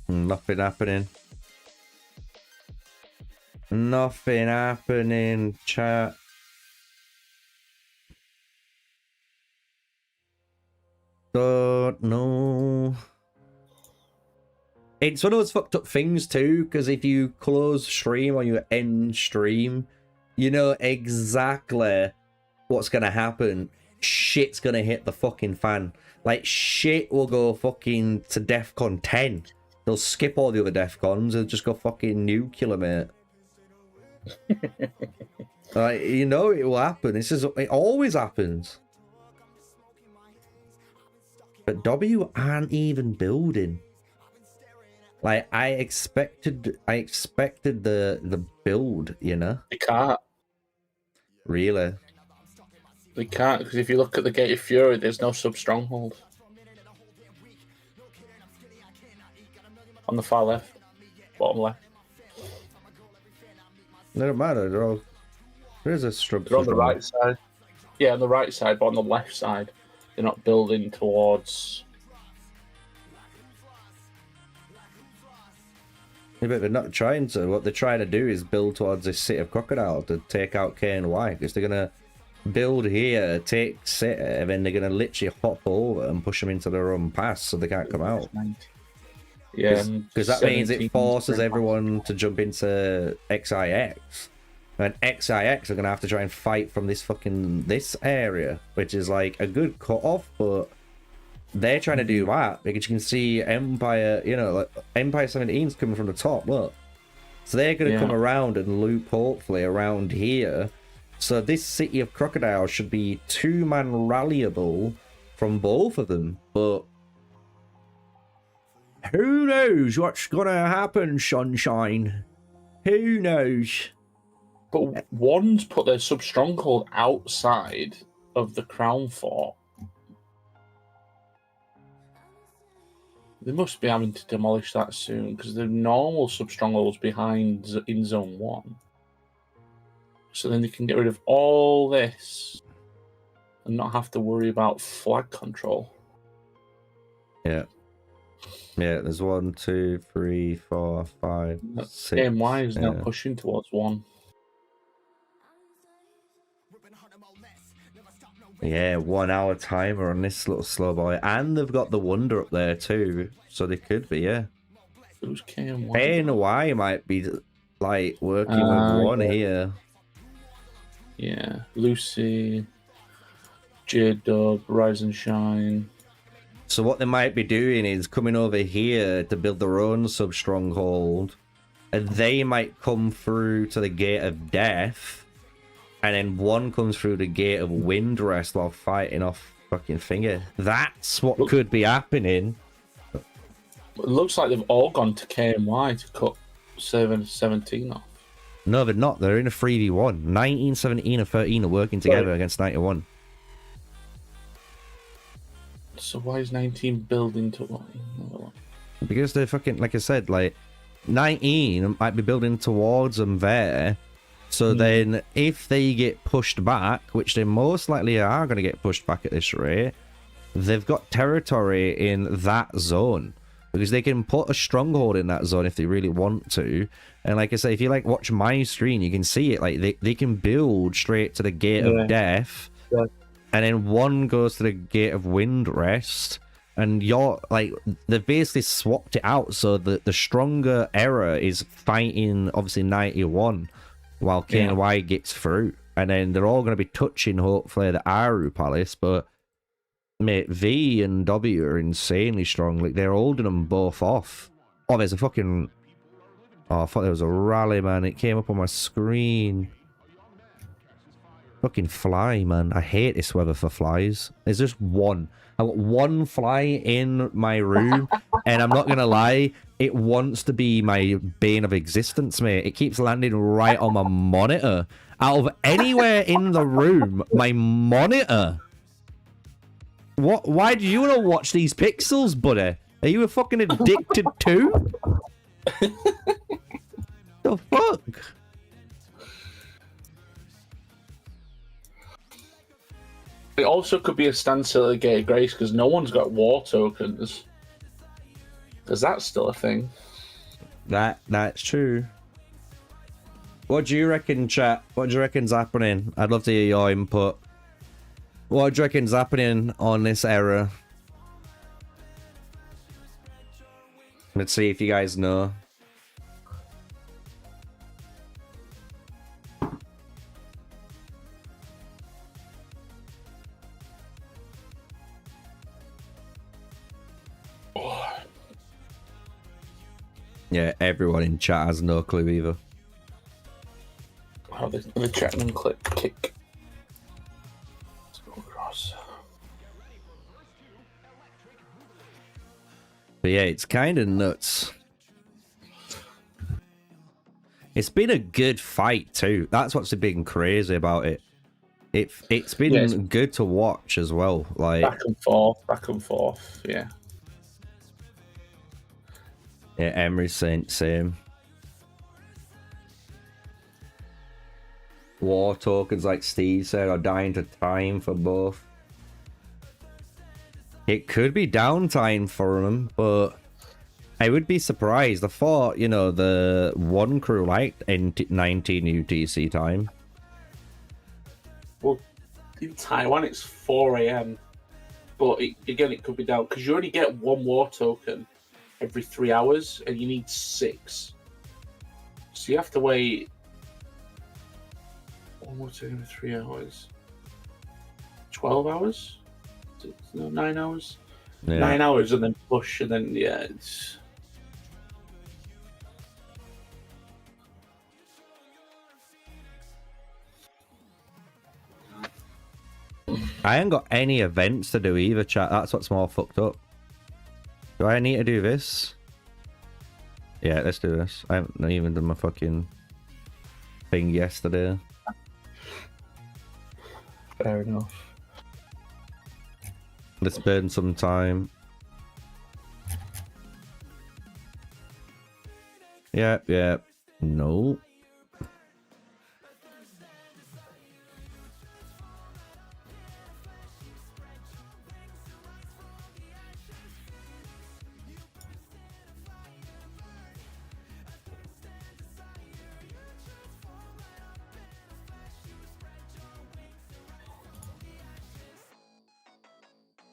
Nothing happening. Nothing happening, chat. Don't know. It's one of those fucked up things too, because if you close stream or you end stream, you know exactly what's gonna happen. Shit's gonna hit the fucking fan. Like, shit will go fucking to DEFCON 10. They'll skip all the other DEFCONs and just go fucking nuclear, mate. Like, you know it will happen. It always happens. But W aren't even building. Like, I expected the build, you know? They can't. Really? They can't, because if you look at the Gate of Fury, there's no sub-stronghold. On the far left. Bottom left. They don't matter, they're all... There's a structure. They're on the right side. Yeah, on the right side, but on the left side, they're not building towards... Yeah, but they're not trying to. What they're trying to do is build towards this City of Crocodile to take out K and Y, because they're going to build here, take City, and then they're going to literally hop over and push them into their own pass so they can't come out. Yeah, because that means it forces everyone to jump into XIX. And XIX are going to have to try and fight from this area, which is like a good cut-off, but they're trying to do that because you can see Empire, you know, like Empire 17's coming from the top, look. So they're going to come around and loop, hopefully, around here. So this City of Crocodile should be two-man rallyable from both of them, but who knows what's going to happen, Sunshine? Who knows? But one's put their sub-stronghold outside of the Crown Fort. They must be having to demolish that soon, because the normal sub-stronghold's behind in Zone 1. So then they can get rid of all this and not have to worry about flag control. Yeah. Yeah, there's 1, 2, 3, 4, 5, 6. AMY is now pushing towards 1. Yeah, 1 hour timer on this little slow boy. And they've got the Wonder up there too. So they could be, yeah. Who's KMY? ANY might be like working with one here. Yeah, Lucy, J-Dub, Rise and Shine. So what they might be doing is coming over here to build their own sub-stronghold, and they might come through to the Gate of Death, and then one comes through the Gate of Windrest while fighting off fucking Finger. That's what could be happening. It looks like they've all gone to KMY to cut 17 off. No, they're not. They're in a 3v1. 19, 17, and 13 are working together against 91. So why is 19 building to what? Because they're fucking, like I said, like, 19 might be building towards them there. So then, if they get pushed back, which they most likely are going to get pushed back at this rate, they've got territory in that zone. Because they can put a stronghold in that zone if they really want to. And like I say, if you like watch my screen, you can see it. Like they can build straight to the Gate of Death. Yeah. And then one goes to the Gate of Windrest. And you're like, they've basically swapped it out. So the stronger era is fighting, obviously, 91 while KNY gets through. And then they're all going to be touching, hopefully, the Aru Palace. But mate, V and W are insanely strong. Like, they're holding them both off. Oh, there's a fucking... Oh, I thought there was a rally, man. It came up on my screen. Fucking fly, man. I hate this weather for flies. There's just one. I've got one fly in my room, and I'm not gonna lie, it wants to be my bane of existence, mate. It keeps landing right on my monitor. Out of anywhere in the room, my monitor... What? Why do you want to watch these pixels, buddy? Are you a fucking addicted too? The fuck? It also could be a standstill at the Gate of Grace because no one's got war tokens. Because that's still a thing. That's true. What do you reckon, chat? What do you reckon's happening? I'd love to hear your input. What do you reckon's happening on this era? Let's see if you guys know. Yeah, everyone in chat has no clue either. How the chat and click kick. Let's go across. But yeah, it's kind of nuts. It's been a good fight too. That's what's been crazy about it. It's been good to watch as well. Like back and forth. Yeah. Yeah, Emery's saying same. War tokens, like Steve said, are dying to time for both. It could be downtime for them, but I would be surprised. I thought, you know, the one crew liked 19 UTC time. Well, in Taiwan it's 4 AM, but again, it could be down because you only get one war token every 3 hours, and you need 6. So you have to wait 1 more token every 3 hours. 12 hours? No, 9 hours? Yeah. 9 hours and then push, and then, yeah, it's... I ain't got any events to do either, chat. That's what's more fucked up. Do I need to do this? Yeah, let's do this. I haven't even done my fucking thing yesterday. Fair enough. Let's burn some time. Yep. No.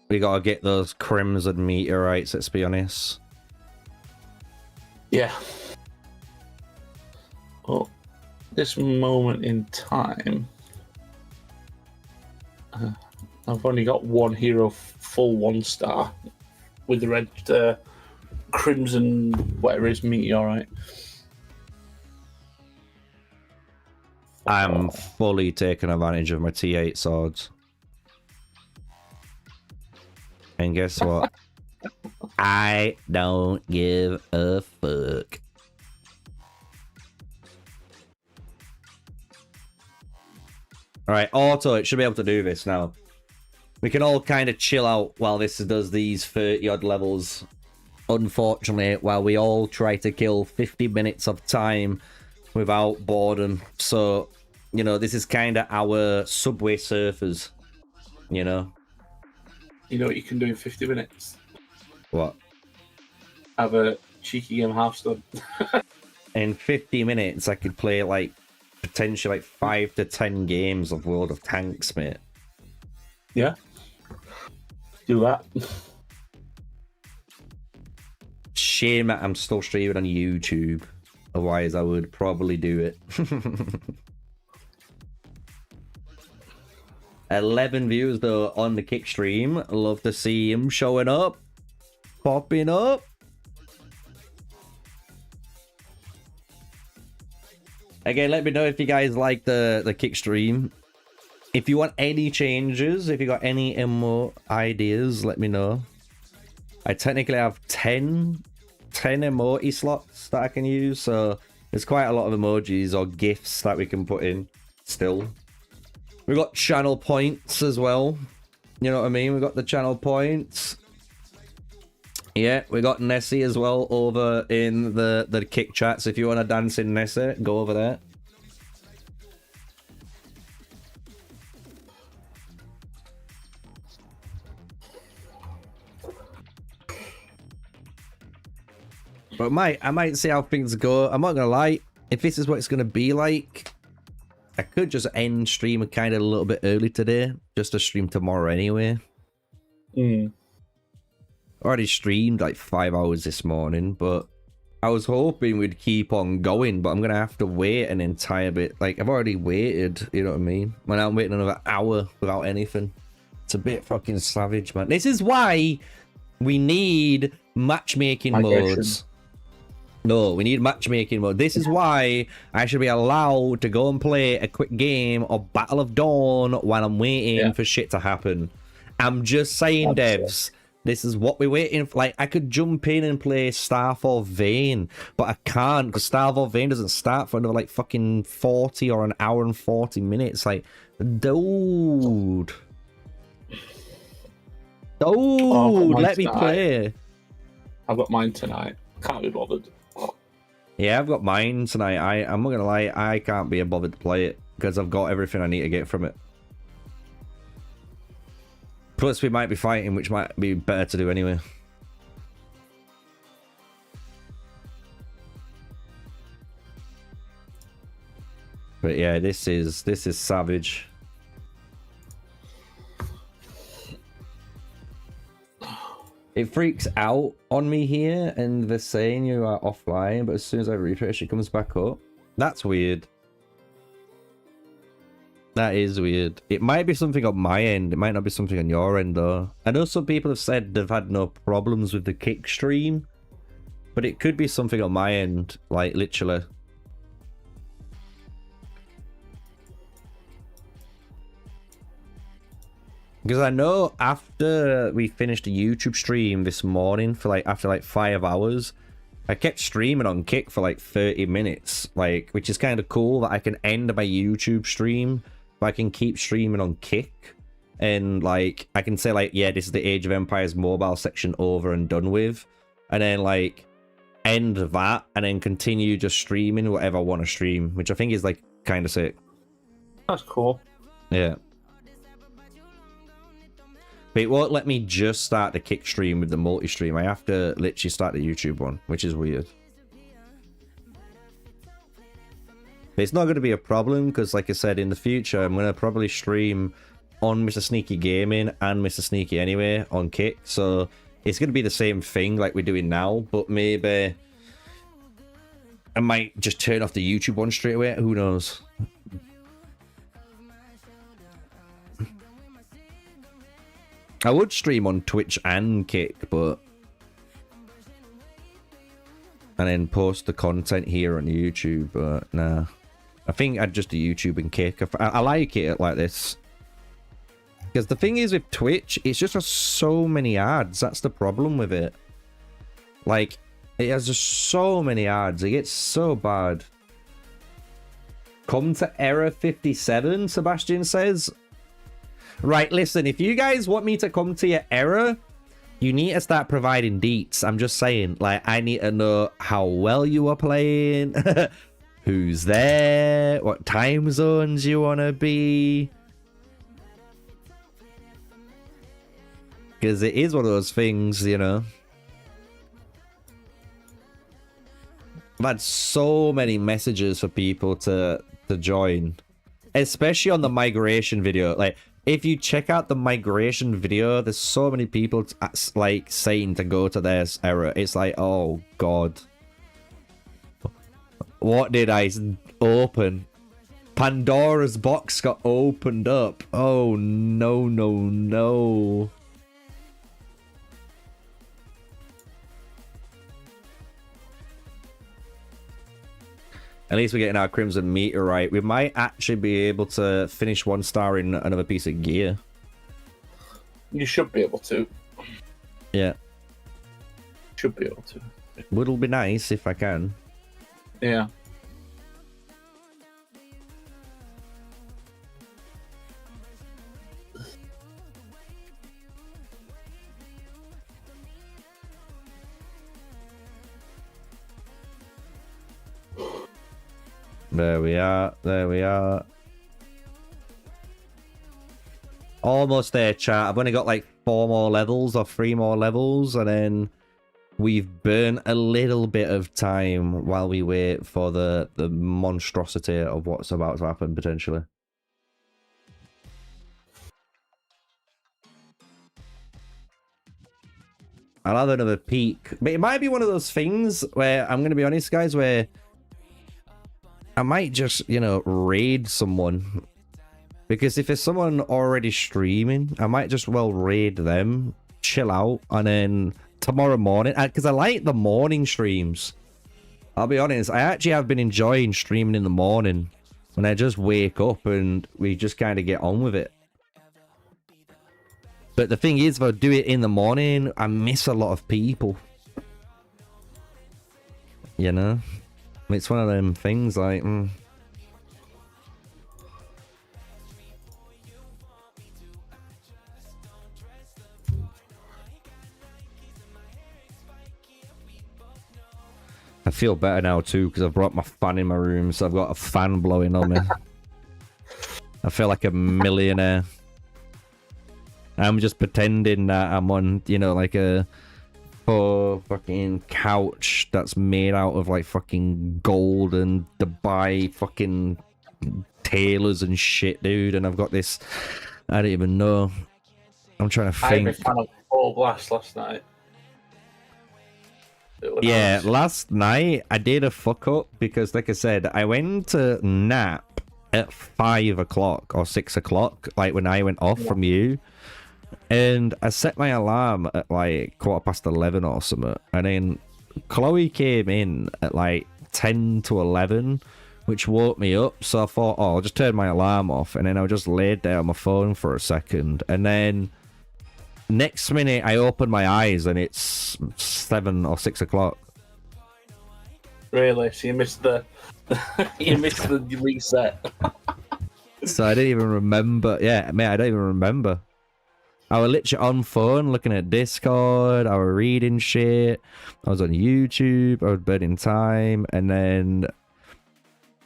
We gotta get those crimson meteorites, let's be honest. Yeah. Well, this moment in time, I've only got one hero full 1-star with the red crimson whatever it is meteor, right? I'm fully taking advantage of my T8 swords. And guess what? I don't give a fuck. Alright, auto, it should be able to do this now. We can all kind of chill out while this does these 30-odd levels. Unfortunately, while we all try to kill 50 minutes of time without boredom. So, you know, this is kind of our Subway Surfers, you know? You know what you can do in 50 minutes? What? Have a cheeky game Hearthstone. In 50 minutes, I could play, like, potentially, like, 5 to 10 games of World of Tanks, mate. Yeah. Do that. Shame that I'm still streaming on YouTube. Otherwise, I would probably do it. 11 views, though, on the Kick stream. Love to see him showing up. Popping up. Again, let me know if you guys like the Kick stream. If you want any changes, if you got any emote ideas, let me know. I technically have 10 emoji slots that I can use, so there's quite a lot of emojis or GIFs that we can put in still. We got channel points as well. You know what I mean? We got the channel points. Yeah, we got Nessie as well over in the Kick chat. So if you want to dance in Nessie, go over there. But I might see how things go. I'm not gonna lie. If this is what it's gonna be like, I could just end stream kind of a little bit early today, just to stream tomorrow anyway. Already streamed like 5 hours this morning, but I was hoping we'd keep on going, but I'm gonna have to wait an entire bit. Like, I've already waited, you know what I mean? When I'm waiting another hour without anything. It's a bit fucking savage, man. This is why we need matchmaking modes. No, we need matchmaking mode. This is why I should be allowed to go and play a quick game of Battle of Dawn while I'm waiting for shit to happen. I'm just saying, devs, this is what we're waiting for. Like, I could jump in and play Starfall Vane, but I can't because Starfall Vane doesn't start for another, like, fucking 40 or an hour and 40 minutes. Like, dude. Let me play. I've got mine tonight. Can't be bothered. Yeah, I've got mine tonight. I'm not gonna lie, I can't be bothered to play it because I've got everything I need to get from it. Plus, we might be fighting, which might be better to do anyway. But yeah, this is savage. It freaks out on me here, and they're saying you are offline, but as soon as I refresh, it comes back up. That's weird. That is weird. It might be something on my end. It might not be something on your end, though. I know some people have said they've had no problems with the Kick stream, but it could be something on my end, like, literally. Because I know after we finished a YouTube stream this morning for after 5 hours, I kept streaming on Kick for 30 minutes, which is kind of cool that I can end my YouTube stream, but I can keep streaming on Kick, and I can say yeah, this is the Age of Empires mobile section over and done with, and then end that and then continue just streaming whatever I want to stream, which I think is kind of sick. That's cool. Yeah. But it won't let me just start the Kick stream with the multi-stream. I have to literally start the YouTube one, which is weird. But it's not going to be a problem, because like I said, in the future, I'm going to probably stream on MrSneakyy Gaming and MrSneakyy anyway on Kick. So it's going to be the same thing like we're doing now, but maybe I might just turn off the YouTube one straight away. Who knows? I would stream on Twitch and Kick, but... And then post the content here on YouTube, but nah. I think I'd just do YouTube and Kick. I like it like this. Because the thing is with Twitch, it's just so many ads. That's the problem with it. Like, it has just so many ads. It gets so bad. Come to Error 57, Sebastian says. Right, listen, if you guys want me to come to your Error, you need to start providing deets. I'm just saying, like, I need to know how well you are playing, who's there, what time zones you want to be. Because it is one of those things, you know. I've had so many messages for people to join, especially on the migration video. Like, if you check out the migration video, there's so many people like saying to go to their Error. It's like, oh god, what did I open? Pandora's box got opened up. Oh no, no, no. At least we're getting our Crimson Meteorite. We might actually be able to finish 1 star in another piece of gear. You should be able to. Yeah. Should be able to. Would be nice if I can. Yeah. There we are. There we are. Almost there, chat. I've only got like 4 more levels or 3 more levels, and then we've burnt a little bit of time while we wait for the monstrosity of what's about to happen, potentially. I'll have another peek. But it might be one of those things where, I'm going to be honest, guys, where I might just, you know, raid someone. Because if there's someone already streaming, I might just, well, raid them, chill out, and then tomorrow morning, because I like the morning streams. I'll be honest, I actually have been enjoying streaming in the morning when I just wake up and we just kind of get on with it. But the thing is, if I do it in the morning, I miss a lot of people. You know? It's one of them things like... I feel better now too because I've brought my fan in my room, so I've got a fan blowing on me. I feel like a millionaire. I'm just pretending that I'm on, you know, like a fucking couch that's made out of like fucking gold and Dubai fucking tailors and shit, dude. And I've got this, I don't even know. I'm trying to think. I had a full blast last night. Yeah, nice. last night I did a fuck up because, like I said, I went to nap at 5 o'clock or 6 o'clock, like when I went off from you. And I set my alarm at like 11:15 or something. And then Chloe came in at like 10 to 11, which woke me up. So I thought, oh, I'll just turn my alarm off. And then I just laid there on my phone for a second. And then next minute I opened my eyes and it's 7 or 6 o'clock. Really? So you missed the you missed the reset. So I didn't even remember. Yeah, mate, I don't even remember. I was literally on phone looking at Discord, I was reading shit, I was on YouTube, I was burning time, and then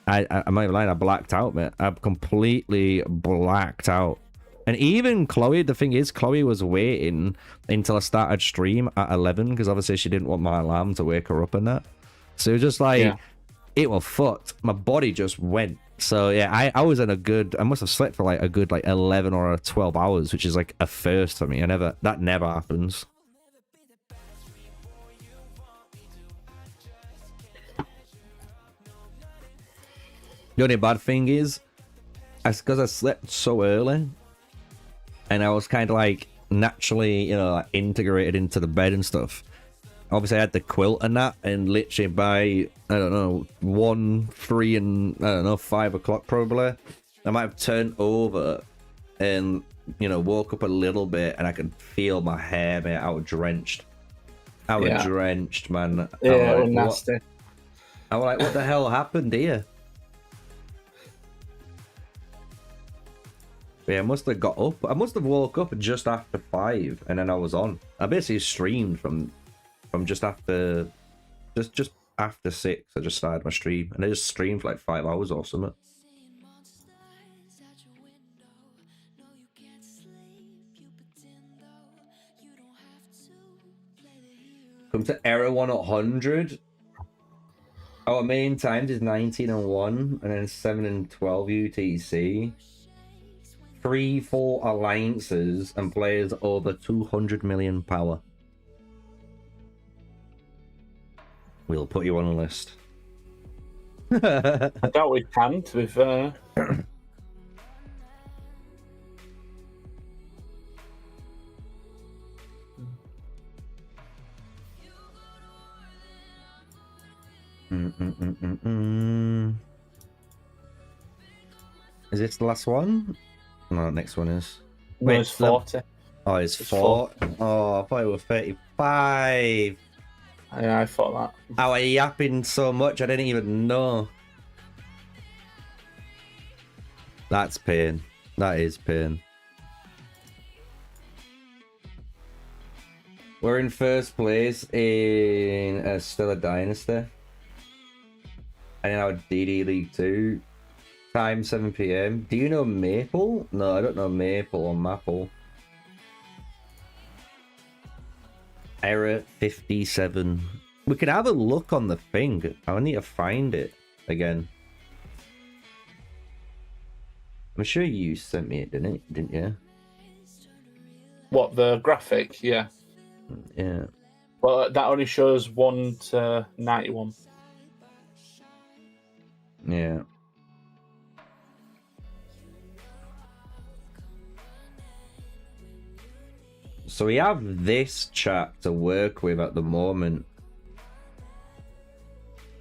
I'm not even lying, I blacked out, mate. I've completely blacked out. And even Chloe, the thing is, Chloe was waiting until I started stream at 11, because obviously she didn't want my alarm to wake her up and that. So it was just like, it was fucked. My body just went. So yeah, I was in a good, I must have slept for like a good like 11 or 12 hours, which is like a first for me. That never happens. The only bad thing is, because I slept so early, and I was kind of like naturally, you know, like integrated into the bed and stuff. Obviously, I had the quilt and that, and literally by, I don't know, 1, 3, and I don't know, 5 o'clock probably, I might have turned over and, you know, woke up a little bit, and I could feel my hair, mate. I was drenched. I was drenched, man. Yeah, it was nasty. I was like, what the hell happened here? Yeah, I must have got up. I must have woke up just after 5, and then I was on. I basically streamed from just after, just after 6. I just started my stream, and I just streamed for like 5 hours or something. Come to error 100. Our main times is 19 and 1, and then 7 and 12 UTC. 3-4 alliances and players over 200 million power. We'll put you on a list. I doubt we can, to be fair. Is this the last one? No, next one is. Wait, it's 40. Oh, it's 4. Oh, I thought it was 35. Yeah, I thought that. I was yapping so much I didn't even know. That's pain. That is pain. We're in first place in Stella Dynasty. And in our DD League 2. Time 7 PM. Do you know Maple? No, I don't know Maple or Maple. Error 57. We could have a look on the thing. I need to find it again. I'm sure you sent me it, didn't you? What, the graphic? Yeah. Yeah. Well, that only shows 1 to 91. Yeah. So we have this chat to work with at the moment.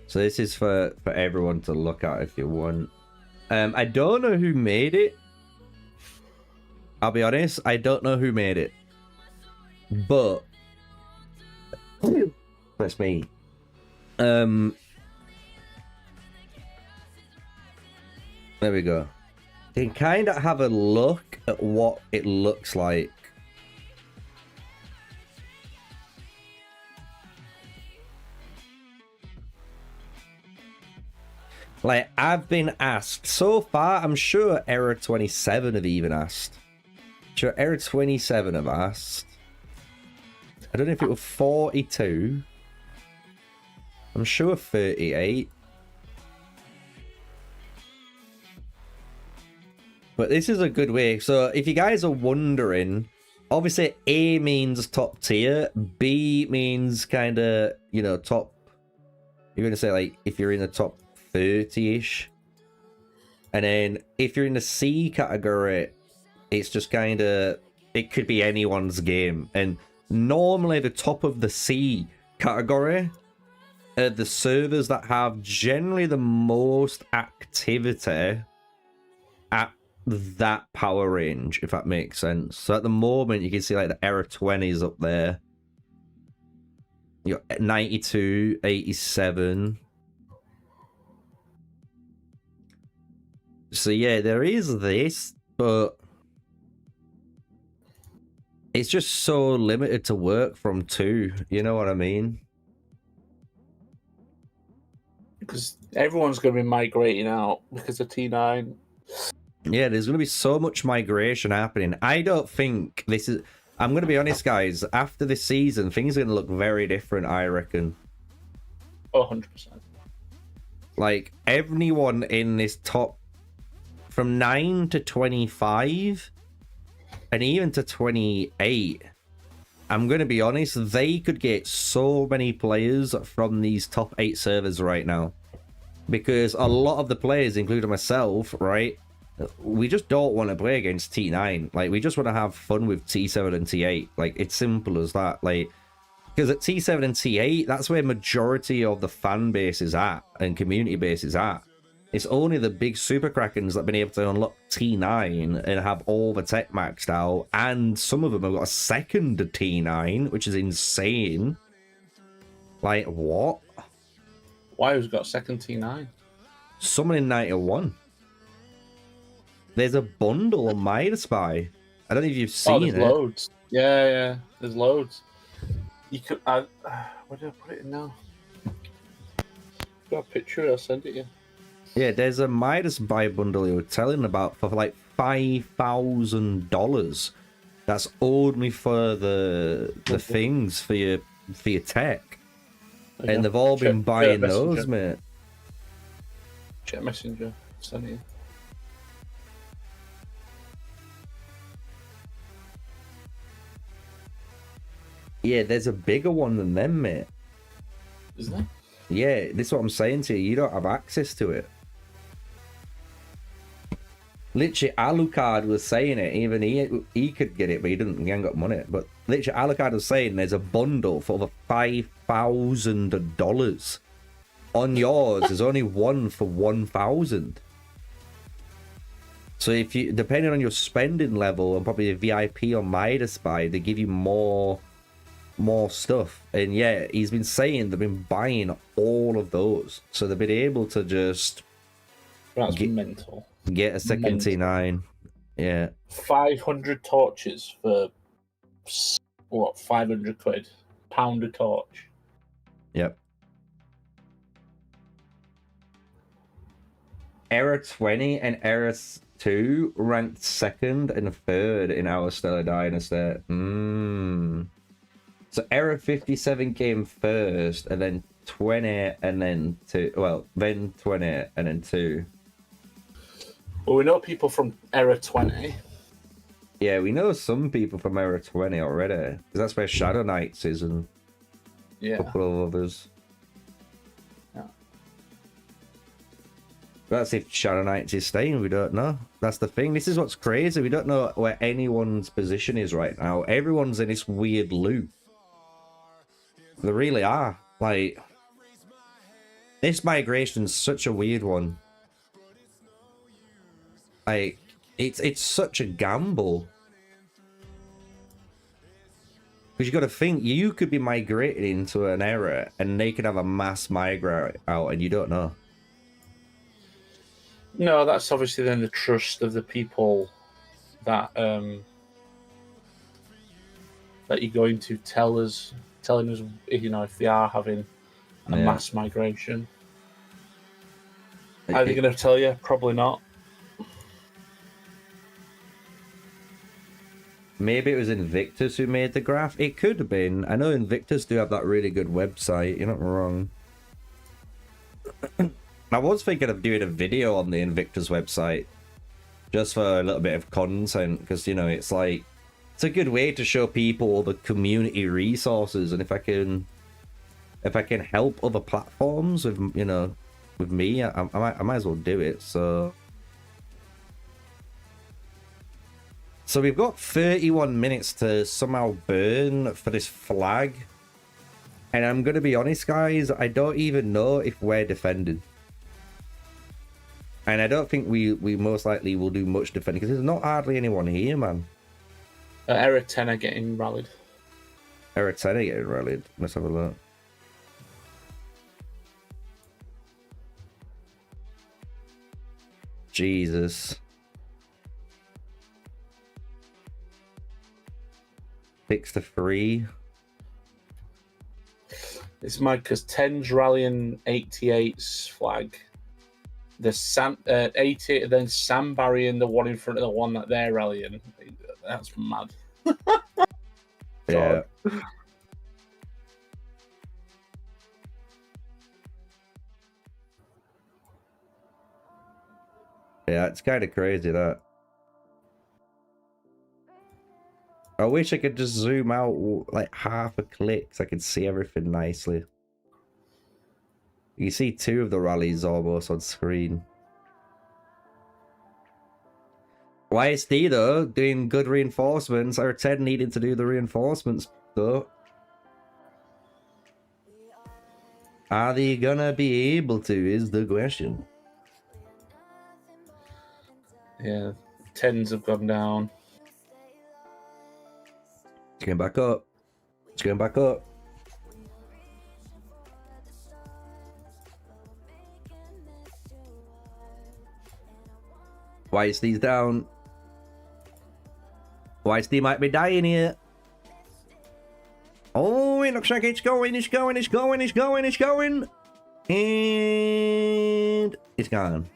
So this is for everyone to look at if you want. I don't know who made it. I'll be honest, I don't know who made it. But that's me. There we go. You can kind of have a look at what it looks like. Like, I've been asked so far, I'm sure Error 27 have even asked. Sure, Error 27 have asked. I don't know if it was 42. I'm sure 38. But this is a good way. So if you guys are wondering, obviously A means top tier, B means kind of, you know, top. You're going to say like if you're in the top 30-ish. And then if you're in the C category, it's just kind of, it could be anyone's game. And normally the top of the C category are the servers that have generally the most activity at that power range, if that makes sense. So at the moment you can see like the Error 20s up there. You got 92, 87. So yeah, there is this, but it's just so limited to work from too. You know what I mean? Because everyone's going to be migrating out because of T9. Yeah, there's going to be so much migration happening. I don't think this is... I'm going to be honest, guys. After this season, things are going to look very different, I reckon. 100%. Like, everyone in this top... From 9 to 25, and even to 28, I'm going to be honest, they could get so many players from these top 8 servers right now. Because a lot of the players, including myself, right, We just don't want to play against T9. Like, we just want to have fun with T7 and T8. Like, it's simple as that. Like, because at T7 and T8, that's where majority of the fan base is at and community base is at. It's only the big super krakens that have been able to unlock T9 and have all the tech maxed out, and some of them have got a second T9, which is insane. Like, what? Why has got a second T9? Someone in 91. There's a bundle on MrSneakyy. I don't know if you've seen there's it. Loads. Yeah, there's loads. You could. Where did I put it in now? Got a picture. I'll send it you. Yeah, there's a MrSneakyy bundle you were telling about for like $5,000. That's only for the things for your tech, and they've all been buying those, mate. Check Messenger. Send it you. Yeah, there's a bigger one than them, mate. Isn't there? Yeah, this is what I'm saying to you. You don't have access to it. Literally, Alucard was saying it. Even he could get it, but he didn't. He ain't got money. But literally, Alucard was saying there's a bundle for over $5,000. On yours, there's only one for 1,000. So if you, depending on your spending level and probably a VIP on MrSneakyy, they give you more stuff. And yeah, he's been saying they've been buying all of those, so they've been able to just mental. Get a second T9. Yeah. 500 torches for what? 500 quid. Pound a torch. Yep. Era 20 and Era 2 ranked second and third in our Stella Dynasty. So Era 57 came first, and then 20, and then 2. Well, then 20, and then 2. Well, we know people from Era 20. Yeah, we know some people from Era 20 already. Because that's where Shadow Knights is and a couple of others. Yeah. That's if Shadow Knights is staying, we don't know. That's the thing. This is what's crazy. We don't know where anyone's position is right now. Everyone's in this weird loop. They really are. Like, this migration's such a weird one. Like, it's such a gamble. Because you got to think, you could be migrated into an era and they could have a mass migrate out and you don't know. No, that's obviously then the trust of the people that that you're going to telling us, you know, if they are having a mass migration. Are they going to tell you? Probably not. Maybe it was Invictus who made the graph. It could have been. I know Invictus do have that really good website. You're not wrong. I was thinking of doing a video on the Invictus website just for a little bit of content, because, you know, it's like, it's a good way to show people the community resources, and if I can help other platforms with, you know, with me, I might as well do it. So we've got 31 minutes to somehow burn for this flag. And I'm going to be honest, guys, I don't even know if we're defended. And I don't think we most likely will do much defending, because there's not hardly anyone here, man. Era 10 are getting rallied. Era 10 are getting rallied. Let's have a look. Jesus. 6-3. It's mad because 10's rallying 88's flag. The 80, then Sam burying the one in front of the one that they're rallying. That's mad. Yeah. Yeah, it's kind of crazy, that. I wish I could just zoom out like half a click so I could see everything nicely. You see two of the rallies almost on screen. YSD though, doing good reinforcements. Our 10 needing to do the reinforcements though. Are they gonna be able to, is the question. Yeah, 10s have gone down. It's going back up. It's going back up. YSD's down. YSD might be dying here. Oh, it looks like it's going, it's going, it's going, it's going, it's going. And it's gone.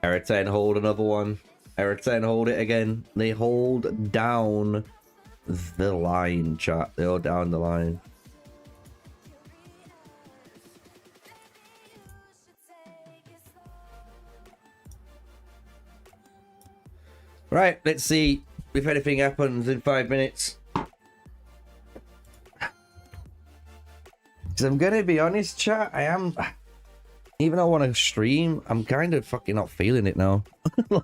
Error 10, hold another one. Error 10, hold it again. They hold down the line, chat. They hold down the line. Right, let's see if anything happens in 5 minutes. Because I'm going to be honest, chat, I am... Even though I want to stream, I'm kind of fucking not feeling it now.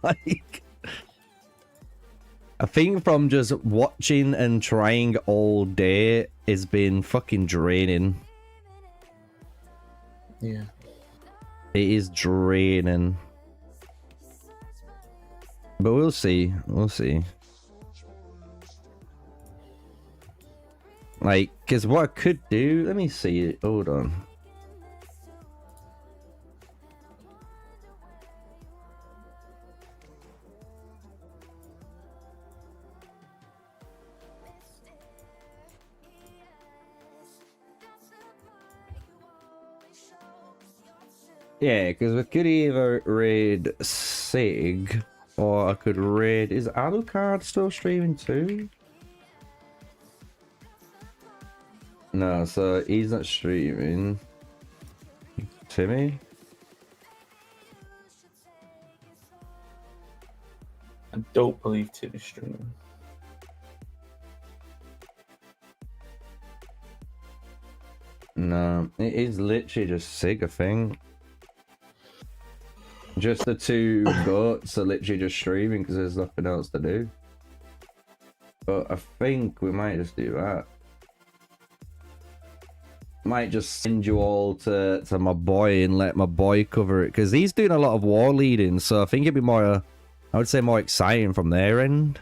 Like... I think from just watching and trying all day has been fucking draining. Yeah. It is draining. But we'll see. We'll see. Like, because what I could do... Let me see it. Hold on. Yeah, because we could either raid Sig... Or I could raid... Is Alucard still streaming too? No, so he's not streaming. Timmy? I don't believe Timmy's streaming. No, it is literally just Sig, I think. Just the two goats are literally just streaming because there's nothing else to do. But I think we might just do that. Might just send you all to my boy and let my boy cover it. Because he's doing a lot of war leading. So I think it'd be more, I would say more exciting from their end.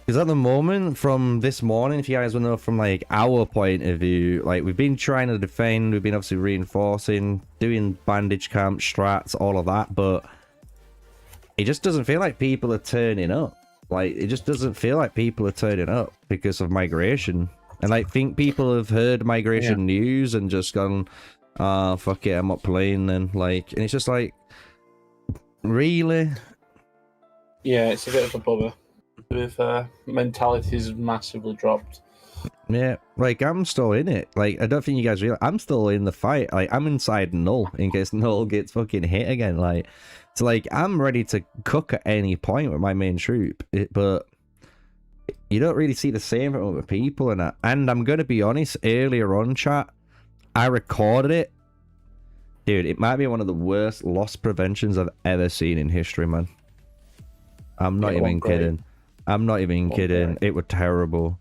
Because at the moment, from this morning, if you guys will know from like our point of view, like we've been trying to defend, we've been obviously reinforcing, doing bandage camp strats, all of that, but it just doesn't feel like people are turning up. Like it just doesn't feel like people are turning up because of migration. And I think people have heard migration news and just gone, fuck it, I'm not playing then. Like, and it's just like, really? Yeah, it's a bit of a bummer. With mentality's massively dropped. Yeah, like I'm still in it. Like I don't think you guys realize I'm still in the fight. Like I'm inside Null in case Null gets fucking hit again. Like it's like I'm ready to cook at any point with my main troop. But you don't really see the same from other people and that. And I'm gonna be honest, earlier on, chat, I recorded it. Dude, it might be one of the worst loss preventions I've ever seen in history, man. I'm not even kidding. I'm not even kidding. It was terrible.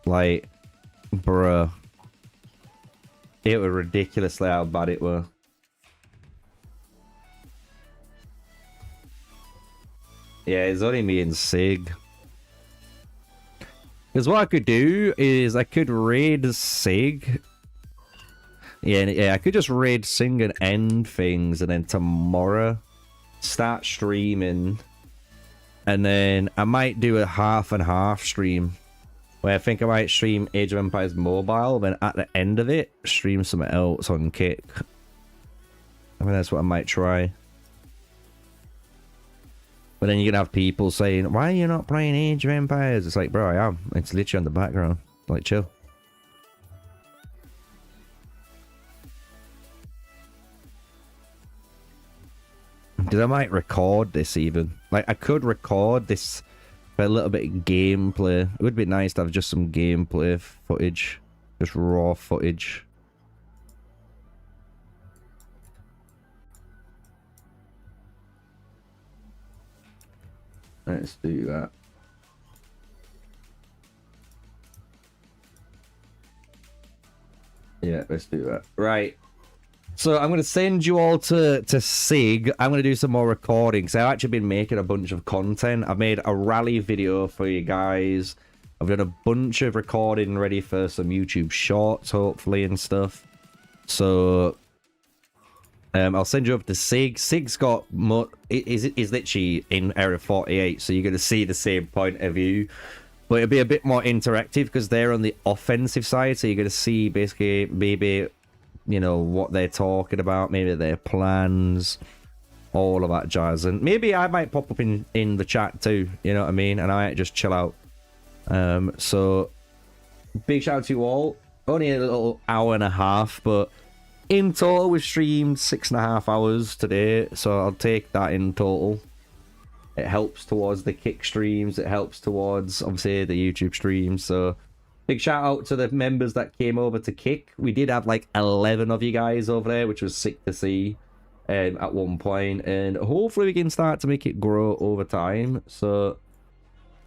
Like, bruh. It was ridiculously how bad it was. Yeah, it's only me and Sig. Because what I could do is I could raid Sig. Yeah, I could just raid Sig and end things, and then tomorrow start streaming. And then I might do a half and half stream where I think I might stream Age of Empires Mobile, then at the end of it, stream something else on Kick. I mean, that's what I might try. But then you're gonna have people saying, why are you not playing Age of Empires? It's like, bro, I am. It's literally on the background. Like, chill. Because I might record this even. Like, I could record this for a little bit of gameplay. It would be nice to have just some gameplay footage. Just raw footage. Let's do that. Yeah, let's do that. Right. So I'm going to send you all to Sig. I'm going to do some more recordings. I've actually been making a bunch of content. I've made a rally video for you guys. I've done a bunch of recording ready for some YouTube shorts, hopefully, and stuff. So I'll send you up to Sig. Sig's got is literally in Area 48, so you're going to see the same point of view. But it'll be a bit more interactive because they're on the offensive side, so you're going to see basically maybe, you know, what they're talking about, maybe their plans, all of that jazz. And maybe I might pop up in the chat too, you know what I mean? And I might just chill out. So big shout out to you all. Only a little hour and a half, but in total we've streamed 6.5 hours today, so I'll take that in total. It helps towards the Kick streams, it helps towards obviously the YouTube streams. So big shout out to the members that came over to Kick. We did have like 11 of you guys over there, which was sick to see at one point, and hopefully we can start to make it grow over time. So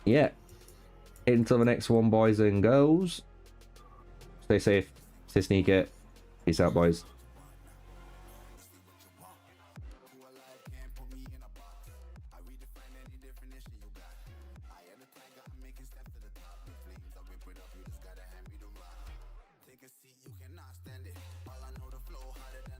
yeah, until the next one, boys and girls, stay safe, stay sneaky, peace out, boys. Take a seat, you cannot stand it. All I know, the flow harder than